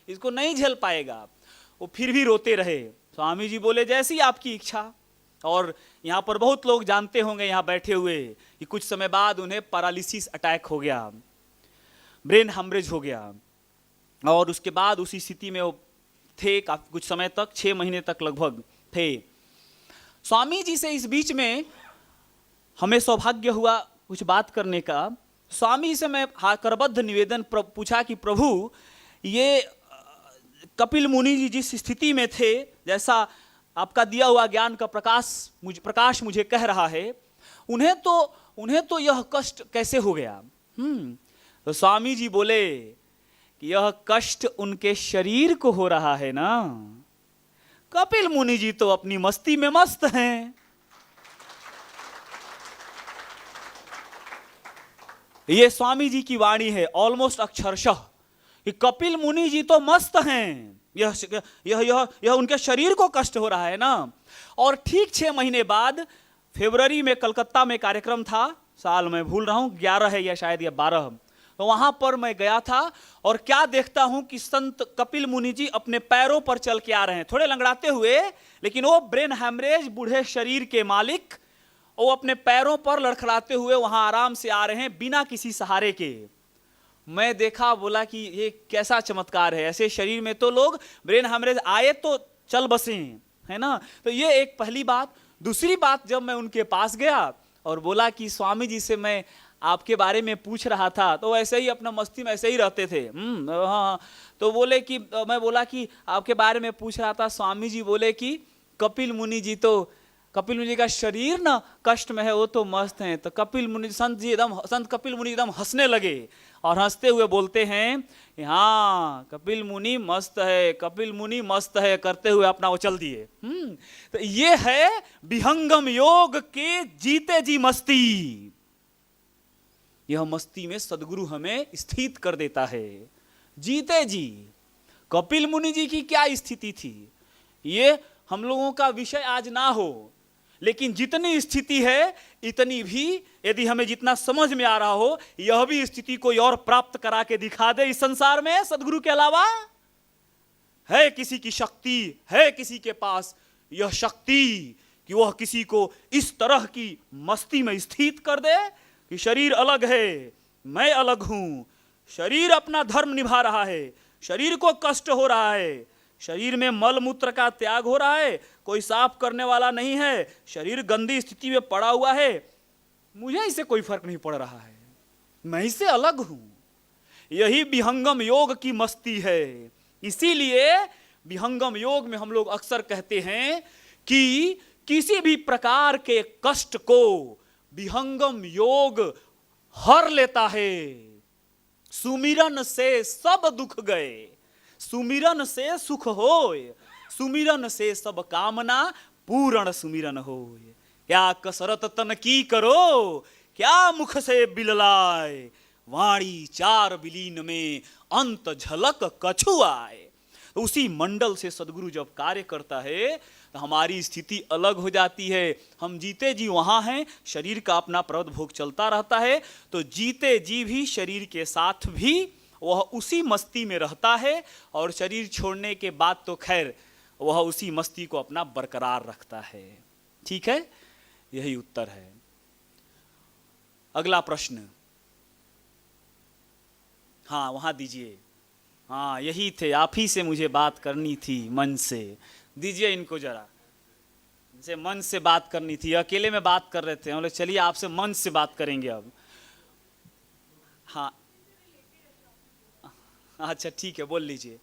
इसको नहीं झेल पाएगा। वो फिर भी रोते रहे। स्वामी जी बोले जैसी आपकी इच्छा। और यहाँ पर बहुत लोग जानते होंगे यहाँ बैठे हुए कि कुछ समय बाद उन्हें पैरालिसिस अटैक हो गया, ब्रेन हेमरेज हो गया, और उसके बाद उसी स्थिति में वो थे काफी कुछ समय तक, 6 महीने तक लगभग थे। स्वामी जी से इस बीच में हमें सौभाग्य हुआ कुछ बात करने का, स्वामी से मैं करबद्ध निवेदन पूछा कि प्रभु ये कपिल मुनि जी जिस स्थिति में थे, जैसा आपका दिया हुआ ज्ञान का प्रकाश मुझे कह रहा है, उन्हें तो यह कष्ट कैसे हो गया? तो स्वामी जी बोले कि यह कष्ट उनके शरीर को हो रहा है ना, कपिल मुनि जी तो अपनी मस्ती में मस्त हैं। ये स्वामी जी की वाणी है ऑलमोस्ट अक्षरशः कि कपिल मुनि जी तो मस्त हैं, यह उनके शरीर को कष्ट हो रहा है ना। और ठीक 6 महीने बाद फरवरी में कलकत्ता में कार्यक्रम था, साल मैं भूल रहा हूं 11 है या शायद या 12, तो वहां पर मैं गया था और क्या देखता हूं कि संत कपिल मुनि जी अपने पैरों पर चल के आ रहे हैं, थोड़े लंगड़ाते हुए, लेकिन वो ब्रेन हैमरेज बूढ़े शरीर के मालिक, वो अपने पैरों पर लड़खड़ाते हुए वहां आराम से आ रहे हैं बिना किसी सहारे के। मैं देखा, बोला कि ये कैसा चमत्कार है, ऐसे शरीर में तो लोग ब्रेन हैमरेज आए तो चल बसे, है ना। तो ये एक पहली बात। दूसरी बात, जब मैं उनके पास गया और बोला कि स्वामी जी से मैं आपके बारे में पूछ रहा था, तो ऐसे ही अपना मस्ती में ऐसे ही रहते थे। हाँ, तो बोले कि मैं बोला कि आपके बारे में पूछ रहा था। स्वामी जी बोले कि कपिल मुनि जी का शरीर ना कष्ट में है, वो तो मस्त हैं। तो संत कपिल मुनि एकदम हंसने लगे और हंसते हुए बोलते हैं, हाँ कपिल मुनि मस्त है, कपिल मुनि मस्त है करते हुए अपना वो चल दिए। तो ये है विहंगम योग के जीते जी मस्ती। यह मस्ती में सदगुरु हमें स्थित कर देता है, जीते जी। कपिल मुनि जी की क्या स्थिति थी, ये हम लोगों का विषय आज ना हो, लेकिन जितनी स्थिति है इतनी भी, यदि हमें जितना समझ में आ रहा हो, यह भी स्थिति कोई और प्राप्त करा के दिखा दे इस संसार में सदगुरु के अलावा। है किसी की शक्ति, है किसी के पास यह शक्ति कि वह किसी को इस तरह की मस्ती में स्थित कर दे कि शरीर अलग है, मैं अलग हूं, शरीर अपना धर्म निभा रहा है, शरीर को कष्ट हो रहा है, शरीर में मल मूत्र का त्याग हो रहा है, कोई साफ करने वाला नहीं है, शरीर गंदी स्थिति में पड़ा हुआ है, मुझे इससे कोई फर्क नहीं पड़ रहा है, मैं इससे अलग हूं। यही विहंगम योग की मस्ती है। इसीलिए विहंगम योग में हम लोग अक्सर कहते हैं कि किसी भी प्रकार के कष्ट को विहंगम योग हर लेता है। सुमिरन से सब दुख गए, सुमिरन से सुख होय, सुमिरन से सब कामना पूर्ण सुमिरन होय। क्या कसरत तन की करो, क्या मुख से बिललाए, वाणी 4 विलीन में अंत झलक कछु आए। तो उसी मंडल से सदगुरु जब कार्य करता है तो हमारी स्थिति अलग हो जाती है। हम जीते जी वहां हैं, शरीर का अपना प्रवध भोग चलता रहता है, तो जीते जी भी शरीर के साथ भी वह उसी मस्ती में रहता है, और शरीर छोड़ने के बाद तो खैर वह उसी मस्ती को अपना बरकरार रखता है। ठीक है, यही उत्तर है। अगला प्रश्न, हाँ वहां दीजिए। हाँ यही थे, आप ही से मुझे बात करनी थी मन से। दीजिए इनको जरा, इनसे मन से बात करनी थी, अकेले में बात कर रहे थे, बोले चलिए आपसे मन से बात करेंगे अब। हाँ अच्छा ठीक है, बोल लीजिए।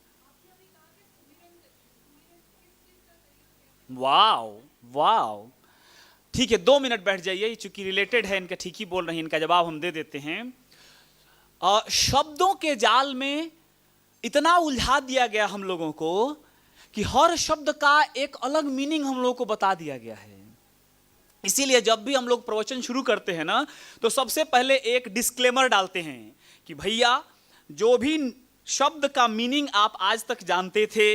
वाओ वाओ, ठीक है 2 मिनट बैठ जाइए, चूंकि रिलेटेड है इनका, ठीक ही बोल रहे हैं, इनका जवाब हम दे देते हैं। शब्दों के जाल में इतना उलझा दिया गया हम लोगों को कि हर शब्द का एक अलग मीनिंग हम लोगों को बता दिया गया है। इसीलिए जब भी हम लोग प्रवचन शुरू करते हैं ना, तो सबसे पहले एक डिस्क्लेमर डालते हैं कि भैया जो भी शब्द का मीनिंग आप आज तक जानते थे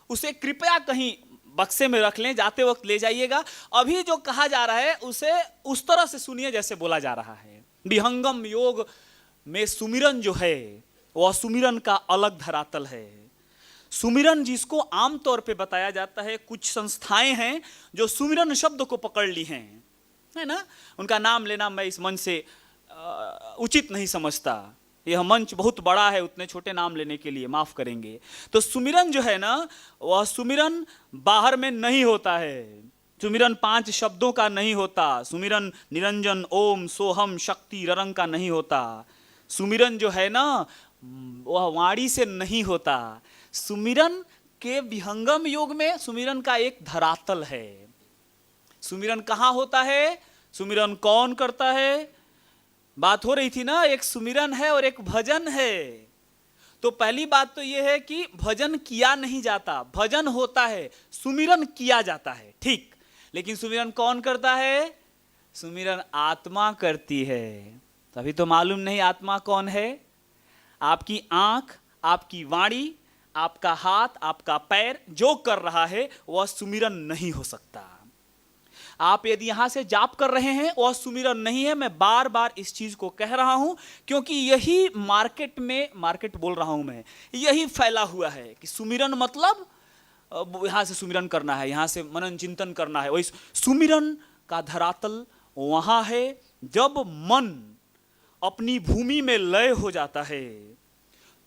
उसे कृपया कहीं बक्से में रख लें, जाते वक्त ले जाइएगा। अभी जो कहा जा रहा है उसे उस तरह से सुनिए जैसे बोला जा रहा है। विहंगम योग में सुमिरन जो है वह सुमिरन का अलग धरातल है। सुमिरन जिसको आमतौर पे बताया जाता है, कुछ संस्थाएं हैं जो सुमिरन शब्द को पकड़ ली हैं, है ना, उनका नाम लेना मैं इस मंच से उचित नहीं समझता, यह मंच बहुत बड़ा है उतने छोटे नाम लेने के लिए, माफ करेंगे। तो सुमिरन जो है ना, वह सुमिरन बाहर में नहीं होता है, सुमिरन 5 शब्दों का नहीं होता, सुमिरन निरंजन ओम सोहम शक्ति ररंग का नहीं होता। सुमिरन जो है ना वह वाणी से नहीं होता। सुमिरन के विहंगम योग में सुमिरन का एक धरातल है। सुमिरन कहाँ होता है, सुमिरन कौन करता है? बात हो रही थी ना, एक सुमिरन है और एक भजन है। तो पहली बात तो यह है कि भजन किया नहीं जाता, भजन होता है, सुमिरन किया जाता है, ठीक। लेकिन सुमिरन कौन करता है? सुमिरन आत्मा करती है। तभी तो मालूम नहीं आत्मा कौन है। आपकी आंख, आपकी वाणी, आपका हाथ, आपका पैर जो कर रहा है वह सुमिरन नहीं हो सकता। आप यदि यहां से जाप कर रहे हैं वह सुमिरन नहीं है। मैं बार बार इस चीज को कह रहा हूं क्योंकि यही मार्केट बोल रहा हूं मैं, यही फैला हुआ है कि सुमिरन मतलब यहां से सुमिरन करना है, यहां से मनन चिंतन करना है। वही सुमिरन का धरातल वहां है जब मन अपनी भूमि में लय हो जाता है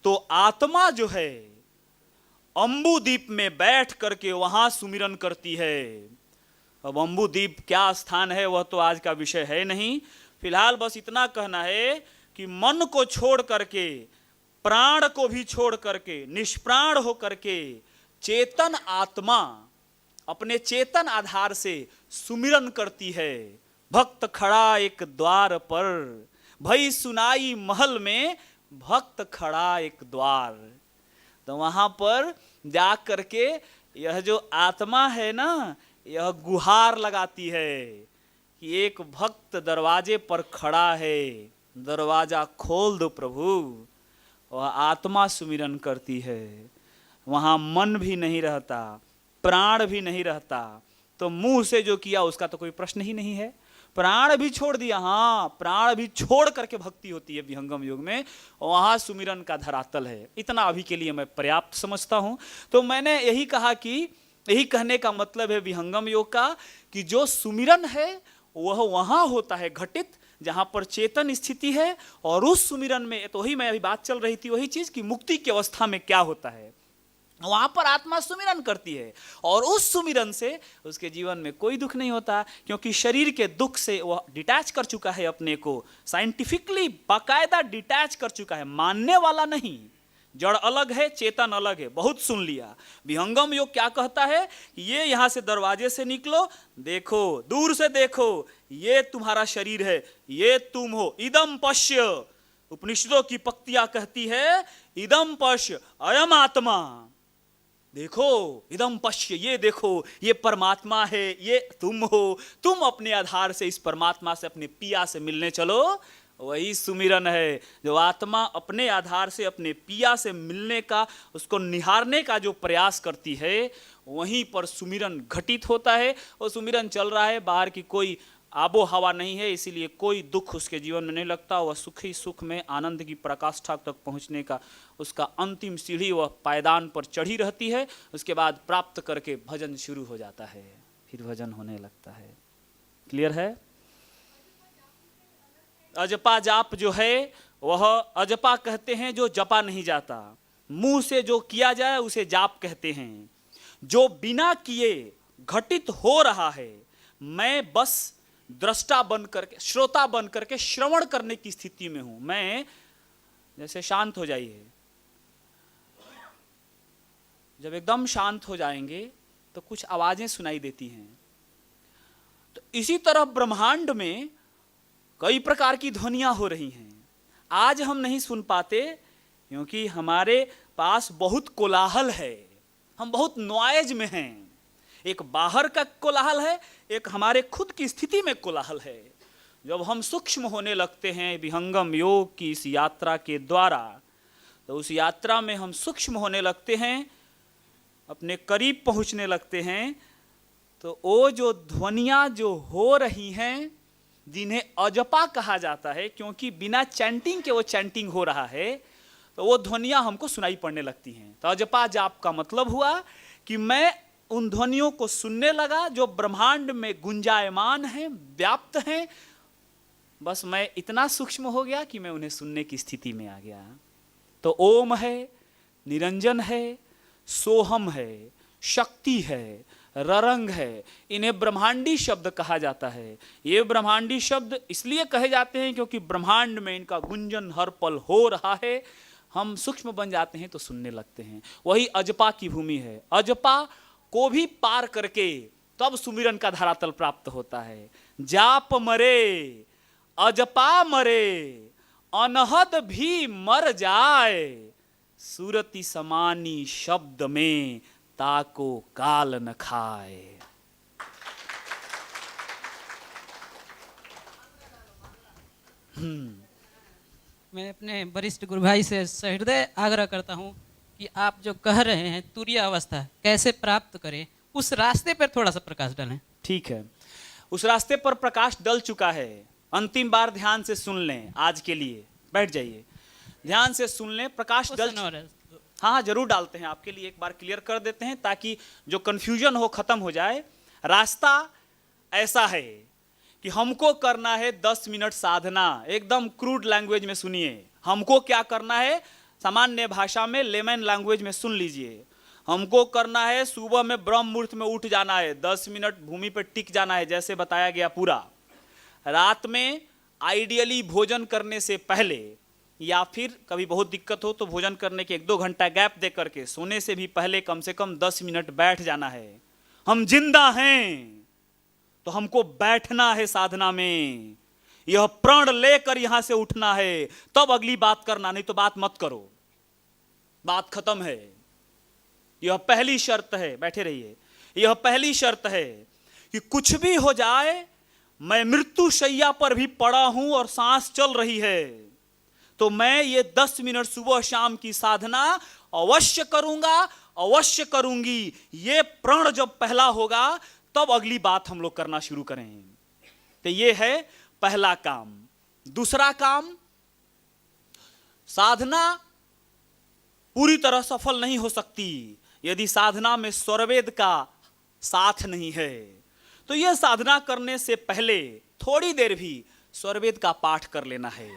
तो आत्मा जो है अम्बुदीप में बैठ करके वहां सुमिरन करती है। अब अम्बुदीप क्या स्थान है वह तो आज का विषय है नहीं। फिलहाल बस इतना कहना है कि मन को छोड़ करके, प्राण को भी छोड़ करके, निष्प्राण हो करके चेतन आत्मा अपने चेतन आधार से सुमिरन करती है। भक्त खड़ा एक द्वार पर, भई सुनाई महल में, भक्त खड़ा एक द्वार। तो वहां पर जा करके यह जो आत्मा है ना, यह गुहार लगाती है कि एक भक्त दरवाजे पर खड़ा है, दरवाजा खोल दो प्रभु। वह आत्मा सुमिरन करती है। वहां मन भी नहीं रहता, प्राण भी नहीं रहता। तो मुंह से जो किया उसका तो कोई प्रश्न ही नहीं है। प्राण भी छोड़ दिया, हाँ, प्राण भी छोड़ करके भक्ति होती है विहंगम योग में, वहां सुमिरन का धरातल है। इतना अभी के लिए मैं पर्याप्त समझता हूं। तो मैंने यही कहा कि यही कहने का मतलब है विहंगम योग का कि जो सुमिरन है वह वहां होता है घटित जहां पर चेतन स्थिति है। और उस सुमिरन में तो वही मैं अभी बात चल रही थी, वही चीज कि मुक्ति की अवस्था में क्या होता है, वहां पर आत्मा सुमिरन करती है और उस सुमिरन से उसके जीवन में कोई दुख नहीं होता, क्योंकि शरीर के दुख से वह डिटैच कर चुका है अपने को, साइंटिफिकली बाकायदा डिटैच कर चुका है, मानने वाला नहीं। जड़ अलग है, चेतन अलग है, बहुत सुन लिया। विहंगम योग क्या कहता है? ये यहां से दरवाजे से निकलो, देखो, दूर से देखो, ये तुम्हारा शरीर है, ये तुम हो। इदम पश्य, उपनिषदों की पंक्तियां कहती है, इदम पश्य अयम आत्मा। देखो, इदम पश्य, ये देखो, ये परमात्मा है, ये तुम हो। तुम अपने आधार से इस परमात्मा से, अपने पिया से मिलने चलो। वही सुमिरन है। जो आत्मा अपने आधार से अपने पिया से मिलने का, उसको निहारने का जो प्रयास करती है, वहीं पर सुमिरन घटित होता है। वो सुमिरन चल रहा है, बाहर की कोई आबो हवा नहीं है, इसीलिए कोई दुख उसके जीवन में नहीं लगता। वह सुख ही सुख में आनंद की प्रकाष्ठा तक पहुंचने का उसका अंतिम सीढ़ी वह पायदान पर चढ़ी रहती है। उसके बाद प्राप्त करके भजन शुरू हो जाता है, फिर भजन होने लगता है। क्लियर है? अजपा जाप जो है वह अजपा कहते हैं जो जपा नहीं जाता। मुंह से जो किया जाए उसे जाप कहते हैं। जो बिना किए घटित हो रहा है, मैं बस दृष्टा बन करके, श्रोता बन करके श्रवण करने की स्थिति में हूं। मैं जैसे शांत हो जाइए, जब एकदम शांत हो जाएंगे तो कुछ आवाजें सुनाई देती हैं। तो इसी तरह ब्रह्मांड में कई प्रकार की ध्वनियां हो रही हैं। आज हम नहीं सुन पाते क्योंकि हमारे पास बहुत कोलाहल है, हम बहुत नॉइज में हैं। एक बाहर का कोलाहल है, एक हमारे खुद की स्थिति में कोलाहल है। जब हम सूक्ष्म होने लगते हैं विहंगम योग की इस यात्रा के द्वारा, तो उस यात्रा में हम सूक्ष्म होने लगते हैं, अपने करीब पहुंचने लगते हैं। तो वो जो ध्वनियां जो हो रही हैं, जिन्हें अजपा कहा जाता है, क्योंकि बिना चैंटिंग के वो चैंटिंग हो रहा है, तो वो ध्वनियां हमको सुनाई पड़ने लगती हैं। तो अजपा जाप का मतलब हुआ कि मैं उन ध्वनियों को सुनने लगा जो ब्रह्मांड में गुंजायमान हैं, व्याप्त हैं। बस मैं इतना सूक्ष्म हो गया कि मैं उन्हें सुनने की स्थिति में आ गया। तो ओम है, निरंजन है, सोहम है, शक्ति है, ररंग है। इन्हें ब्रह्मांडी शब्द कहा जाता है। ये ब्रह्मांडी शब्द इसलिए कहे जाते हैं क्योंकि ब्रह्मांड में इनका गुंजन हर पल हो रहा है। हम सूक्ष्म बन जाते हैं तो सुनने लगते हैं। वही अजपा की भूमि है। अजपा को भी पार करके तब सुमिरन का धरातल प्राप्त होता है। जाप मरे अजपा मरे, अनहद भी मर जाए, सूरति समानी शब्द में ताको काल न खाए। मैं अपने वरिष्ठ गुरु भाई से सहृदय आग्रह करता हूं कि आप जो कह रहे हैं तुरीय अवस्था कैसे प्राप्त करें, उस रास्ते पर थोड़ा सा प्रकाश डालें। ठीक है, उस रास्ते पर प्रकाश डल चुका है। अंतिम बार ध्यान से सुन लें। आज के लिए बैठ जाइए, ध्यान से सुन लें। प्रकाश डल, हाँ जरूर डालते हैं आपके लिए, एक बार क्लियर कर देते हैं ताकि जो कंफ्यूजन हो खत्म हो जाए। रास्ता ऐसा है कि हमको करना है 10 मिनट साधना। एकदम क्रूड लैंग्वेज में सुनिए। हमको क्या करना है, सामान्य भाषा में लेमन लैंग्वेज में सुन लीजिए। हमको करना है सुबह में ब्रह्म मुहूर्त में उठ जाना है, 10 मिनट भूमि पर टिक जाना है जैसे बताया गया पूरा। रात में आइडियली भोजन करने से पहले या फिर कभी बहुत दिक्कत हो तो भोजन करने के 1-2 घंटा गैप दे करके सोने से भी पहले कम से कम 10 मिनट बैठ जाना है। हम जिंदा हैं तो हमको बैठना है साधना में। यह प्रण लेकर यहां से उठना है, तब अगली बात करना, नहीं तो बात मत करो। बात खत्म है। यह पहली शर्त है। बैठे रहिए। यह पहली शर्त है कि कुछ भी हो जाए, मैं मृत्यु शैया पर भी पड़ा हूं और सांस चल रही है, तो मैं ये 10 मिनट सुबह शाम की साधना अवश्य करूंगा, अवश्य करूंगी। ये प्रण जब पहला होगा तब अगली बात हम लोग करना शुरू करें। तो ये है पहला काम। दूसरा काम, साधना पूरी तरह सफल नहीं हो सकती यदि साधना में स्वरवेद का साथ नहीं है। तो यह साधना करने से पहले थोड़ी देर भी स्वरवेद का पाठ कर लेना है।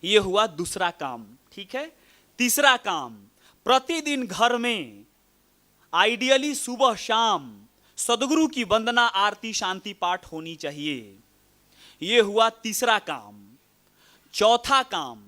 यह हुआ दूसरा काम। ठीक है। तीसरा काम, प्रतिदिन घर में आइडियली सुबह शाम सदगुरु की वंदना आरती शांति पाठ होनी चाहिए। यह हुआ तीसरा काम। चौथा काम,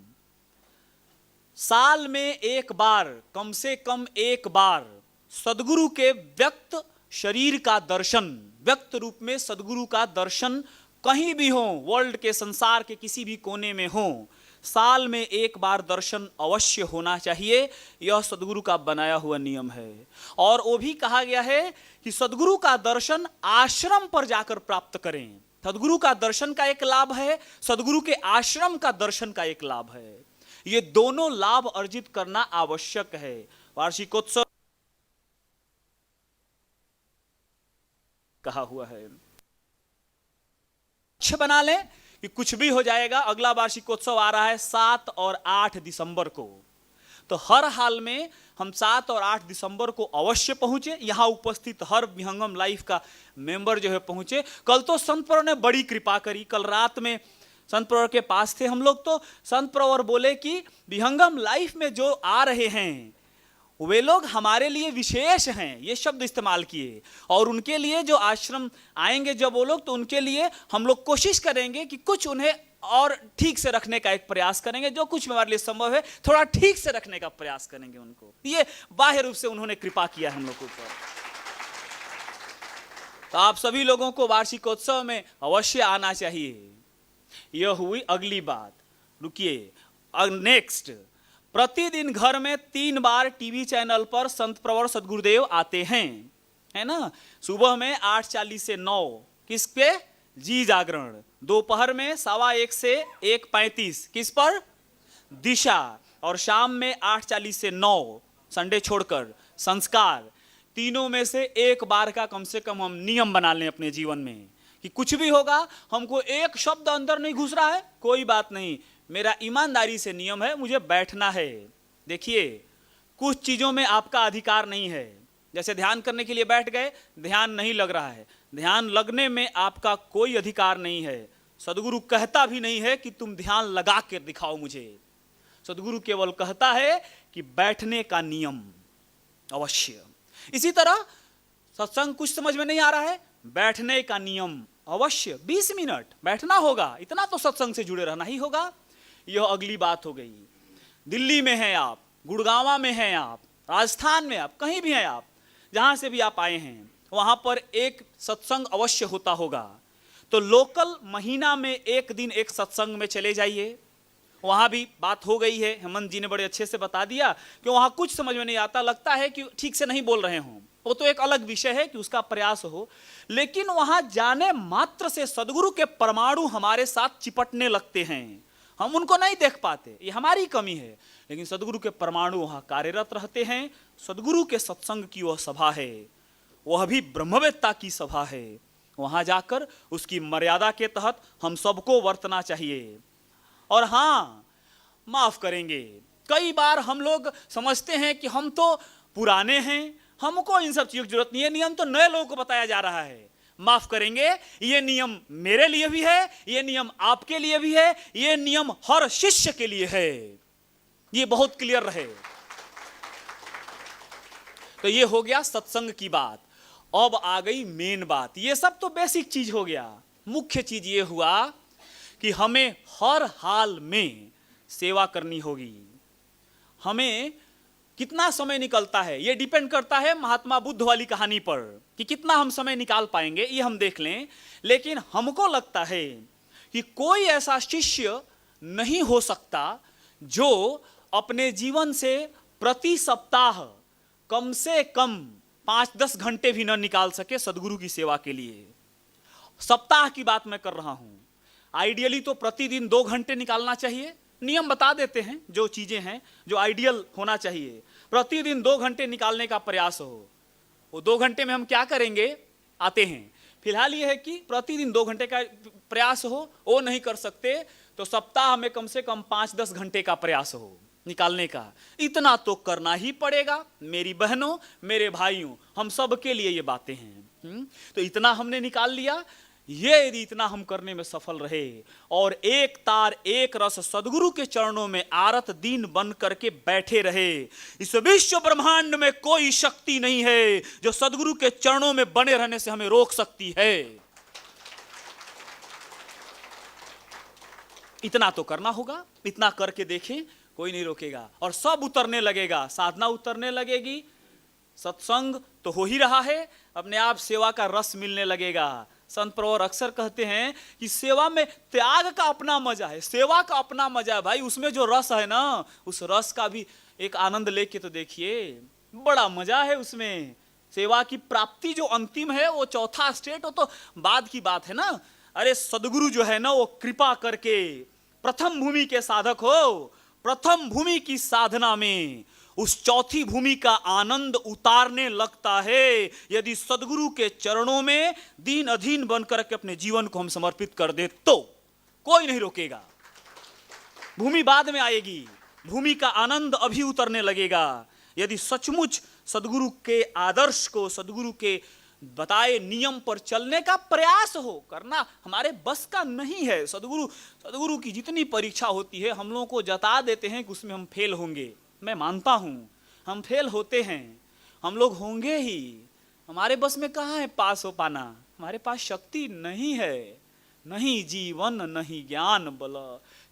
साल में एक बार, कम से कम एक बार सदगुरु के व्यक्त शरीर का दर्शन, व्यक्त रूप में सदगुरु का दर्शन कहीं भी हो, वर्ल्ड के संसार के किसी भी कोने में हो, साल में एक बार दर्शन अवश्य होना चाहिए। यह सदगुरु का बनाया हुआ नियम है। और वो भी कहा गया है कि सदगुरु का दर्शन आश्रम पर जाकर प्राप्त करें। सदगुरु का दर्शन का एक लाभ है, सदगुरु के आश्रम का दर्शन का एक लाभ है। ये दोनों लाभ अर्जित करना आवश्यक है। वार्षिकोत्सव कहा हुआ है। अच्छा बना लें कि कुछ भी हो जाएगा। अगला वार्षिकोत्सव आ रहा है 7 और 8 दिसंबर को। तो हर हाल में हम 7 और 8 दिसंबर को अवश्य पहुंचे। यहां उपस्थित हर विहंगम लाइफ का मेंबर जो है पहुंचे। कल तो संत प्रवर ने बड़ी कृपा करी। कल रात में संत प्रवर के पास थे हम लोग, तो संत प्रवर बोले कि विहंगम लाइफ में जो आ रहे हैं वे लोग हमारे लिए विशेष हैं, ये शब्द इस्तेमाल किए। और उनके लिए जो आश्रम आएंगे जब वो लोग, तो उनके लिए हम लोग कोशिश करेंगे कि कुछ उन्हें और ठीक से रखने का एक प्रयास करेंगे। जो कुछ हमारे लिए संभव है थोड़ा ठीक से रखने का प्रयास करेंगे उनको। ये बाह्य रूप से उन्होंने कृपा किया हम लोग के ऊपर। तो आप सभी लोगों को वार्षिकोत्सव में अवश्य आना चाहिए। यह हुई अगली बात। रुकिए, नेक्स्ट, प्रतिदिन घर में 3 बार टीवी चैनल पर संत प्रवर सदगुरुदेव आते हैं, है ना। सुबह में 8:40 से 9 किस पे, जी जागरण। दोपहर में 1:15 से 1:35 किस पर, दिशा। और शाम में 8:40 से 9 संडे छोड़कर संस्कार। तीनों में से एक बार का कम से कम हम नियम बना लें अपने जीवन में कि कुछ भी होगा, हमको एक शब्द अंदर नहीं घुस रहा है, कोई बात नहीं, मेरा ईमानदारी से नियम है, मुझे बैठना है। देखिए, कुछ चीजों में आपका अधिकार नहीं है। जैसे ध्यान करने के लिए बैठ गए, ध्यान नहीं लग रहा है, ध्यान लगने में आपका कोई अधिकार नहीं है। सदगुरु कहता भी नहीं है कि तुम ध्यान लगा के दिखाओ मुझे। सदगुरु केवल कहता है कि बैठने का नियम अवश्य। इसी तरह सत्संग कुछ समझ में नहीं आ रहा है, बैठने का नियम अवश्य 20 मिनट बैठना होगा, इतना तो सत्संग से जुड़े रहना ही होगा। यह अगली बात हो गई। दिल्ली में हैं आप, गुड़गांव में हैं आप, राजस्थान में आप, कहीं भी हैं आप, जहां से भी आप आए हैं, वहां पर एक सत्संग अवश्य होता होगा। तो लोकल महीना में एक दिन एक सत्संग में चले जाइए। वहां भी बात हो गई है, हेमंत जी ने बड़े अच्छे से बता दिया कि वहां कुछ समझ में नहीं आता, लगता है कि ठीक से नहीं बोल रहे हों, वो तो एक अलग विषय है कि उसका प्रयास हो, लेकिन वहां जाने मात्र से सदगुरु के परमाणु हमारे साथ चिपटने लगते हैं। हम उनको नहीं देख पाते, ये हमारी कमी है, लेकिन सदगुरु के परमाणु वहां कार्यरत रहते हैं। सदगुरु के सत्संग की वह सभा है, वह भी ब्रह्मवेत्ता की सभा है। वहां जाकर उसकी मर्यादा के तहत हम सबको वर्तना चाहिए। और हाँ, माफ करेंगे, कई बार हम लोग समझते हैं कि हम तो पुराने हैं, हमको इन सब चीजों की जरूरत नहीं है, नियम तो नए लोगों को बताया जा रहा है। माफ करेंगे, ये नियम मेरे लिए भी है, ये नियम आपके लिए भी है, ये नियम हर शिष्य के लिए है। ये बहुत क्लियर रहे। तो ये हो गया सत्संग की बात। अब आ गई मेन बात। ये सब तो बेसिक चीज हो गया। मुख्य चीज ये हुआ कि हमें हर हाल में सेवा करनी होगी। हमें कितना समय निकलता है ये डिपेंड करता है महात्मा बुद्ध वाली कहानी पर कि कितना हम समय निकाल पाएंगे, ये हम देख लें। लेकिन हमको लगता है कि कोई ऐसा शिष्य नहीं हो सकता जो अपने जीवन से प्रति सप्ताह कम से कम 5-10 घंटे भी न निकाल सके सदगुरु की सेवा के लिए। सप्ताह की बात मैं कर रहा हूं। आइडियली तो प्रतिदिन 2 घंटे निकालना चाहिए। नियम बता देते हैं जो चीजें हैं जो आइडियल होना चाहिए। प्रतिदिन 2 घंटे निकालने का प्रयास हो। वो 2 घंटे में हम क्या करेंगे आते हैं। फिलहाल ये है कि प्रतिदिन 2 घंटे का प्रयास हो, वो नहीं कर सकते तो सप्ताह में कम से कम 5-10 घंटे का प्रयास हो निकालने का। इतना तो करना ही पड़ेगा मेरी बहनों, मेरे भाइयों, हम सब के लिए ये बातें हैं। तो इतना हमने निकाल लिया। ये यदि इतना हम करने में सफल रहे और एक तार एक रस सदगुरु के चरणों में आरत दीन बन करके बैठे रहे, इस विश्व ब्रह्मांड में कोई शक्ति नहीं है जो सदगुरु के चरणों में बने रहने से हमें रोक सकती है। इतना तो करना होगा। इतना करके देखें, कोई नहीं रोकेगा और सब उतरने लगेगा। साधना उतरने लगेगी, सत्संग तो हो ही रहा है, अपने आप सेवा का रस मिलने लगेगा। संत प्रवर अक्सर कहते हैं कि सेवा में त्याग का अपना मजा है, सेवा का अपना मजा है। भाई उसमें जो रस है ना, उस रस का भी एक आनंद लेके तो देखिए, बड़ा मजा है उसमें। सेवा की प्राप्ति जो अंतिम है वो चौथा स्टेट, वो तो बाद की बात है ना। अरे सदगुरु जो है ना वो कृपा करके प्रथम भूमि के साधक हो, प्रथम भूमि की साधना में उस चौथी भूमि का आनंद उतारने लगता है यदि सदगुरु के चरणों में दीन अधीन बनकर के अपने जीवन को हम समर्पित कर दे तो कोई नहीं रोकेगा। भूमि बाद में आएगी, भूमि का आनंद अभी उतरने लगेगा यदि सचमुच सदगुरु के आदर्श को, सदगुरु के बताए नियम पर चलने का प्रयास हो। करना हमारे बस का नहीं है। सदगुरु की जितनी परीक्षा होती है हम लोगों को जता देते हैं कि उसमें हम फेल होंगे। मैं मानता हूं हम फेल होते हैं, हम लोग होंगे ही। हमारे बस में कहाँ है पास हो पाना, हमारे पास शक्ति नहीं है। नहीं जीवन नहीं ज्ञान बल,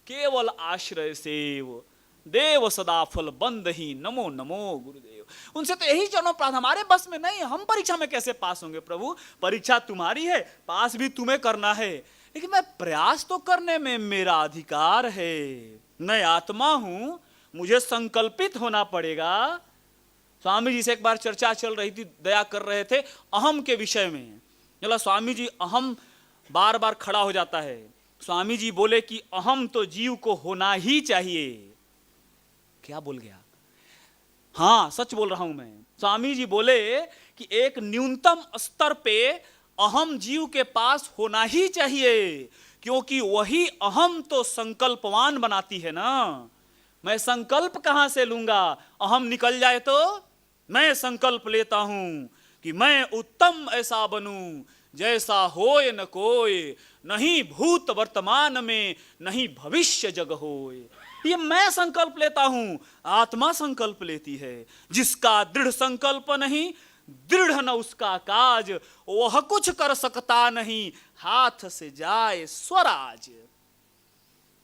केवल आश्रय सेव, देव सदा फल बंद ही, नमो नमो गुरुदेव। उनसे तो यही चरणों प्रार्थना, हमारे बस में नहीं। हम परीक्षा में कैसे पास होंगे प्रभु? परीक्षा तुम्हारी है, पास भी तुम्हें करना है, लेकिन मैं प्रयास तो करने में मेरा अधिकार है। मैं आत्मा हूं, मुझे संकल्पित होना पड़ेगा। स्वामी जी से एक बार चर्चा चल रही थी, दया कर रहे थे अहम के विषय में। चला स्वामी जी, अहम बार बार खड़ा हो जाता है। स्वामी जी बोले कि अहम तो जीव को होना ही चाहिए। क्या बोल गया? हाँ सच बोल रहा हूं मैं। स्वामी जी बोले कि एक न्यूनतम स्तर पे अहम जीव के पास होना ही चाहिए, क्योंकि वही अहम तो संकल्पवान बनाती है ना। मैं संकल्प कहां से लूंगा? अहम निकल जाए तो मैं संकल्प लेता हूं कि मैं उत्तम ऐसा बनूं जैसा होए न कोई, नहीं भूत वर्तमान में नहीं भविष्य जग होए। ये मैं संकल्प लेता हूं, आत्मा संकल्प लेती है। जिसका दृढ़ संकल्प नहीं दृढ़ न उसका काज, वह कुछ कर सकता नहीं, हाथ से जाए स्वराज।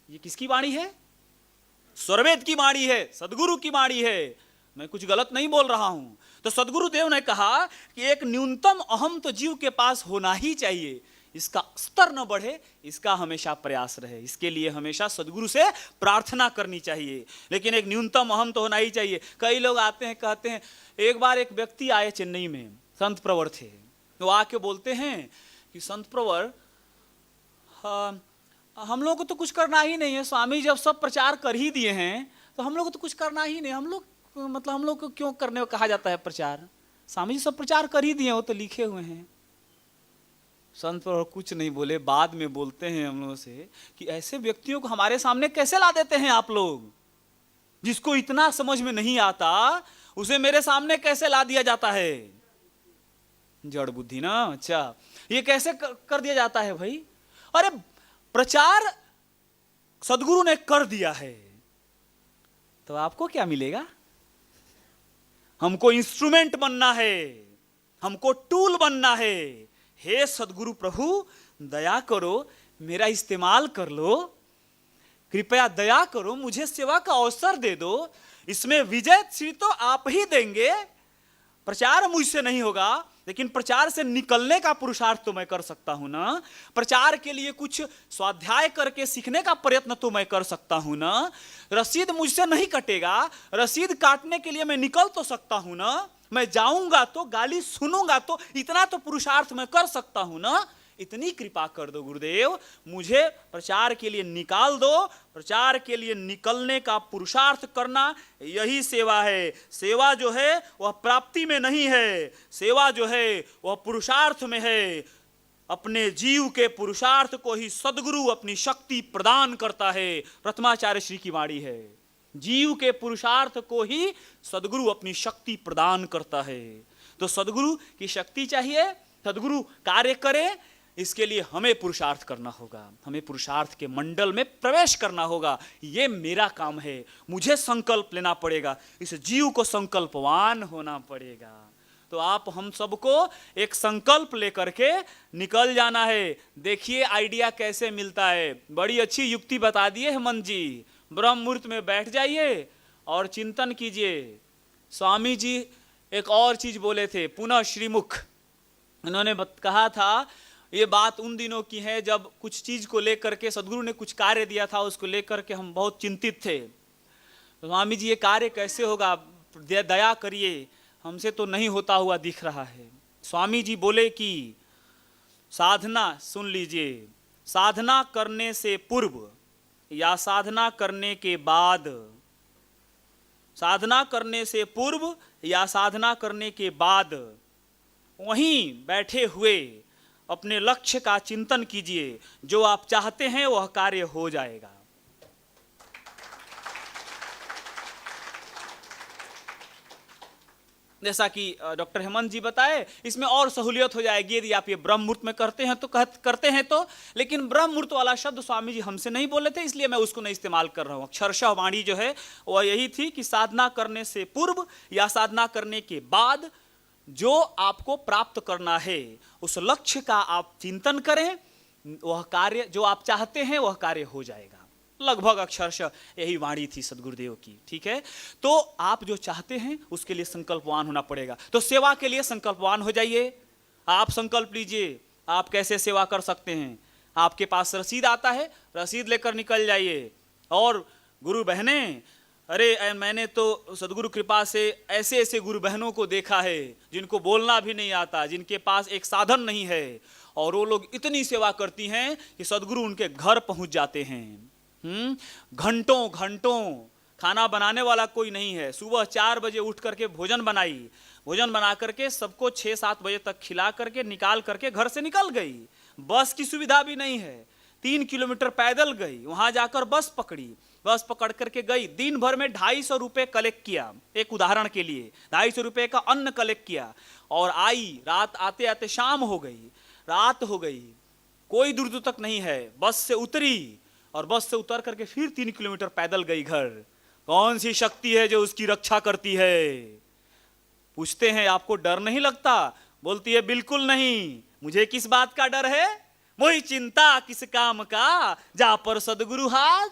ये किसकी वाणी है? स्वरवेद की वाणी है, सदगुरु की वाणी है। मैं कुछ गलत नहीं बोल रहा हूं। तो सदगुरुदेव ने कहा कि एक न्यूनतम अहम तो जीव के पास होना ही चाहिए, इसका स्तर न बढ़े, इसका हमेशा प्रयास रहे। इसके लिए हमेशा सदगुरु से प्रार्थना करनी चाहिए, लेकिन एक न्यूनतम अहम तो होना ही चाहिए। कई लोग आते हैं, कहते हैं, एक बार एक व्यक्ति आए चेन्नई में, संत प्रवर थे, वो आके बोलते हैं कि संत प्रवर, हम लोग को तो कुछ करना ही नहीं है, स्वामी जब सब प्रचार कर ही दिए हैं तो हम लोग को तो कुछ करना ही नहीं, हम लोग को क्यों करने को कहा जाता है प्रचार? स्वामी जी सब प्रचार कर ही दिए, वो तो लिखे हुए हैं। संत प्रवर कुछ नहीं बोले, बाद में बोलते हैं हम लोगों से कि ऐसे व्यक्तियों को हमारे सामने कैसे ला देते हैं आप लोग? जिसको इतना समझ में नहीं आता उसे मेरे सामने कैसे ला दिया जाता है? जड़ बुद्धि ना। अच्छा, ये कैसे कर दिया जाता है भाई? अरे प्रचार सदगुरु ने कर दिया है तो आपको क्या मिलेगा? हमको इंस्ट्रूमेंट बनना है, हमको टूल बनना है। हे सदगुरु प्रभु दया करो, मेरा इस्तेमाल कर लो, कृपया दया करो, मुझे सेवा का अवसर दे दो, इसमें विजय श्री तो आप ही देंगे। प्रचार मुझसे नहीं होगा, लेकिन प्रचार से निकलने का पुरुषार्थ तो मैं कर सकता हूं ना। प्रचार के लिए कुछ स्वाध्याय करके सीखने का प्रयत्न तो मैं कर सकता हूं ना। रसीद मुझसे नहीं कटेगा, रसीद काटने के लिए मैं निकल तो सकता हूं ना। मैं जाऊंगा तो गाली सुनूंगा तो इतना तो पुरुषार्थ मैं कर सकता हूं ना। इतनी कृपा कर दो गुरुदेव, मुझे प्रचार के लिए निकाल दो। प्रचार के लिए निकलने का पुरुषार्थ करना यही सेवा है। सेवा जो है वह प्राप्ति में नहीं है, सेवा जो है वह पुरुषार्थ में है। अपने जीव के पुरुषार्थ को ही सदगुरु अपनी शक्ति प्रदान करता है। प्रथमाचार्य श्री की वाणी है, जीव के पुरुषार्थ को ही सदगुरु अपनी शक्ति प्रदान करता है। तो सदगुरु की शक्ति चाहिए, सदगुरु कार्य करे, इसके लिए हमें पुरुषार्थ करना होगा, हमें पुरुषार्थ के मंडल में प्रवेश करना होगा। ये मेरा काम है, मुझे संकल्प लेना पड़ेगा, इस जीव को संकल्पवान होना पड़ेगा। तो आप हम सबको एक संकल्प लेकर के निकल जाना है। देखिए आइडिया कैसे मिलता है, बड़ी अच्छी युक्ति बता दिए हेमंत जी। ब्रह्म मुहूर्त में बैठ जाइए और चिंतन कीजिए। स्वामी जी एक और चीज बोले थे, पुनः श्रीमुख। उन्होंने कहा था, ये बात उन दिनों की है जब कुछ चीज को लेकर के सदगुरु ने कुछ कार्य दिया था, उसको लेकर के हम बहुत चिंतित थे। तो स्वामी जी ये कार्य कैसे होगा, दया करिए, हमसे तो नहीं होता हुआ दिख रहा है। स्वामी जी बोले कि साधना, सुन लीजिए, साधना करने से पूर्व या साधना करने के बाद, साधना करने से पूर्व या साधना करने के बाद वहीं बैठे हुए अपने लक्ष्य का चिंतन कीजिए। जो आप चाहते हैं वह कार्य हो जाएगा। जैसा कि डॉक्टर हेमंत जी बताए, इसमें और सहूलियत हो जाएगी यदि आप ये ब्रह्म मुहूर्त में करते हैं तो लेकिन ब्रह्म मुहूर्त वाला शब्द स्वामी जी हमसे नहीं बोले थे, इसलिए मैं उसको नहीं इस्तेमाल कर रहा हूं। अक्षरशः वाणी जो है वह यही थी कि साधना करने से पूर्व या साधना करने के बाद जो आपको प्राप्त करना है उस लक्ष्य का आप चिंतन करें, वह कार्य जो आप चाहते हैं वह कार्य हो जाएगा। लगभग अक्षरशः यही वाणी थी सदगुरुदेव की। ठीक है, तो आप जो चाहते हैं उसके लिए संकल्पवान होना पड़ेगा। तो सेवा के लिए संकल्पवान हो जाइए। आप संकल्प लीजिए, आप कैसे सेवा कर सकते हैं। आपके पास रसीद आता है, रसीद लेकर निकल जाइए। और गुरु बहनें, अरे मैंने तो सदगुरु कृपा से ऐसे ऐसे गुरु बहनों को देखा है जिनको बोलना भी नहीं आता, जिनके पास एक साधन नहीं है, और वो लोग इतनी सेवा करती हैं कि सदगुरु उनके घर पहुंच जाते हैं। घंटों घंटों खाना बनाने वाला कोई नहीं है। सुबह 4 बजे उठ करके भोजन बना करके सबको 6-7 बजे तक खिला करके निकाल करके घर से निकल गई। बस की सुविधा भी नहीं है, 3 किलोमीटर पैदल गई, वहां जाकर बस पकड़ी, बस पकड़ करके गई। दिन भर में 250 रुपये कलेक्ट किया, एक उदाहरण के लिए 250 रुपये का अन्न कलेक्ट किया, और आई। रात आते आते शाम हो गई, रात हो गई, कोई दूर दूर तक नहीं है। बस से उतरी और बस से उतर करके फिर 3 किलोमीटर पैदल गई घर। कौन सी शक्ति है जो उसकी रक्षा करती है? पूछते हैं आपको डर नहीं लगता? बोलती है बिल्कुल नहीं। मुझे किस बात का डर है? मोहि चिंता किस काम का, जा पर सदगुरु हाथ।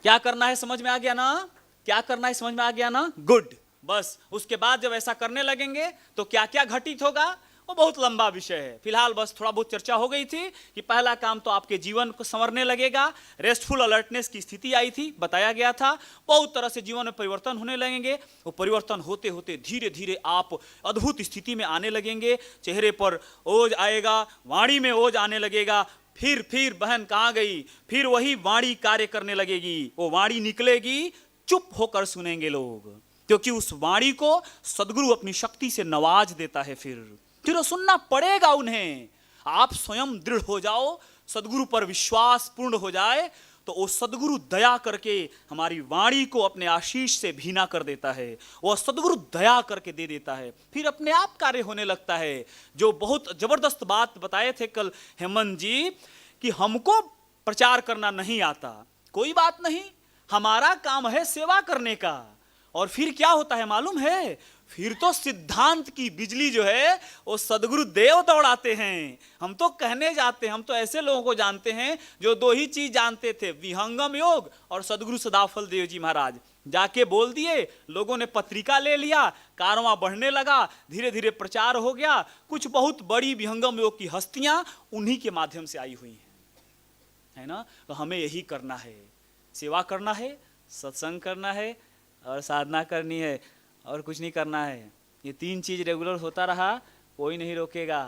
क्या करना है समझ में आ गया ना? क्या करना है समझ में आ गया ना? गुड। बस उसके बाद जब ऐसा करने लगेंगे तो क्या क्या घटित होगा वो बहुत लंबा विषय है। फिलहाल बस थोड़ा बहुत चर्चा हो गई थी कि पहला काम तो आपके जीवन को संवरने लगेगा, रेस्टफुल अलर्टनेस की स्थिति आई थी, बताया गया था। बहुत तरह से जीवन में परिवर्तन होने लगेंगे। वो परिवर्तन होते होते धीरे धीरे आप अद्भुत स्थिति में आने लगेंगे। चेहरे पर ओज आएगा, वाणी में ओज आने लगेगा। फिर बहन कहाँ गई? फिर वही वाणी कार्य करने लगेगी। वो वाणी निकलेगी, चुप होकर सुनेंगे लोग, क्योंकि उस वाणी को सदगुरु अपनी शक्ति से नवाज देता है। फिर वो सुनना पड़ेगा उन्हें। आप स्वयं दृढ़ हो जाओ, सदगुरु पर विश्वास पूर्ण हो जाए, तो वो सदगुरु दया करके हमारी वाणी को अपने आशीष से भीना कर देता है। वो सदगुरु दया करके दे देता है, फिर अपने आप कार्य होने लगता है। जो बहुत जबरदस्त बात बताए थे कल हेमंत जी कि हमको प्रचार करना नहीं आता, कोई बात नहीं, हमारा काम है सेवा करने का। और फिर क्या होता है मालूम है? फिर तो सिद्धांत की बिजली जो है वो सदगुरु देव दौड़ाते हैं। हम तो कहने जाते हैं, हम तो ऐसे लोगों को जानते हैं जो दो ही चीज जानते थे, विहंगम योग और सदगुरु सदाफल देव जी महाराज। जाके बोल दिए, लोगों ने पत्रिका ले लिया, कारवां बढ़ने लगा, धीरे धीरे प्रचार हो गया। कुछ बहुत बड़ी विहंगम योग की हस्तियां उन्हीं के माध्यम से आई हुई हैं, है ना? तो हमें यही करना है, सेवा करना है, सत्संग करना है और साधना करनी है, और कुछ नहीं करना है। ये तीन चीज रेगुलर होता रहा, कोई नहीं रोकेगा,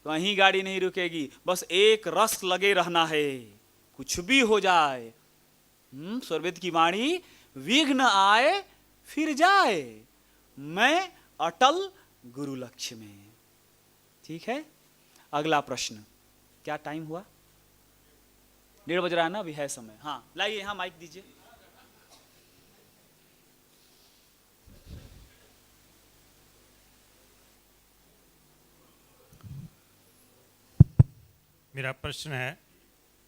कहीं गाड़ी नहीं रुकेगी। बस एक रस लगे रहना है, कुछ भी हो जाए। स्वरवेद की वाणी, विघ्न आए फिर जाए, मैं अटल गुरु लक्ष्य में। ठीक है, अगला प्रश्न। क्या टाइम हुआ? 1:30 बज रहा है ना, अभी है समय। हाँ लाइए, यहाँ माइक दीजिए। मेरा प्रश्न है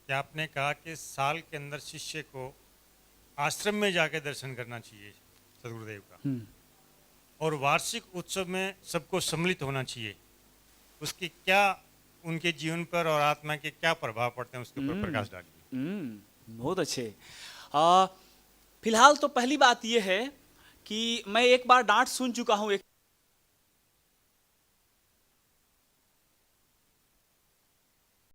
कि आपने कहा कि साल के अंदर शिष्य को आश्रम में जाकर दर्शन करना चाहिए सदगुरुदेव का, और वार्षिक उत्सव में सबको सम्मिलित होना चाहिए। उसकी क्या उनके जीवन पर और आत्मा के क्या प्रभाव पड़ते हैं, उसके ऊपर प्रकाश डालिए। बहुत अच्छे। फिलहाल तो पहली बात यह है कि मैं एक बार डांट सुन चुका हूं एक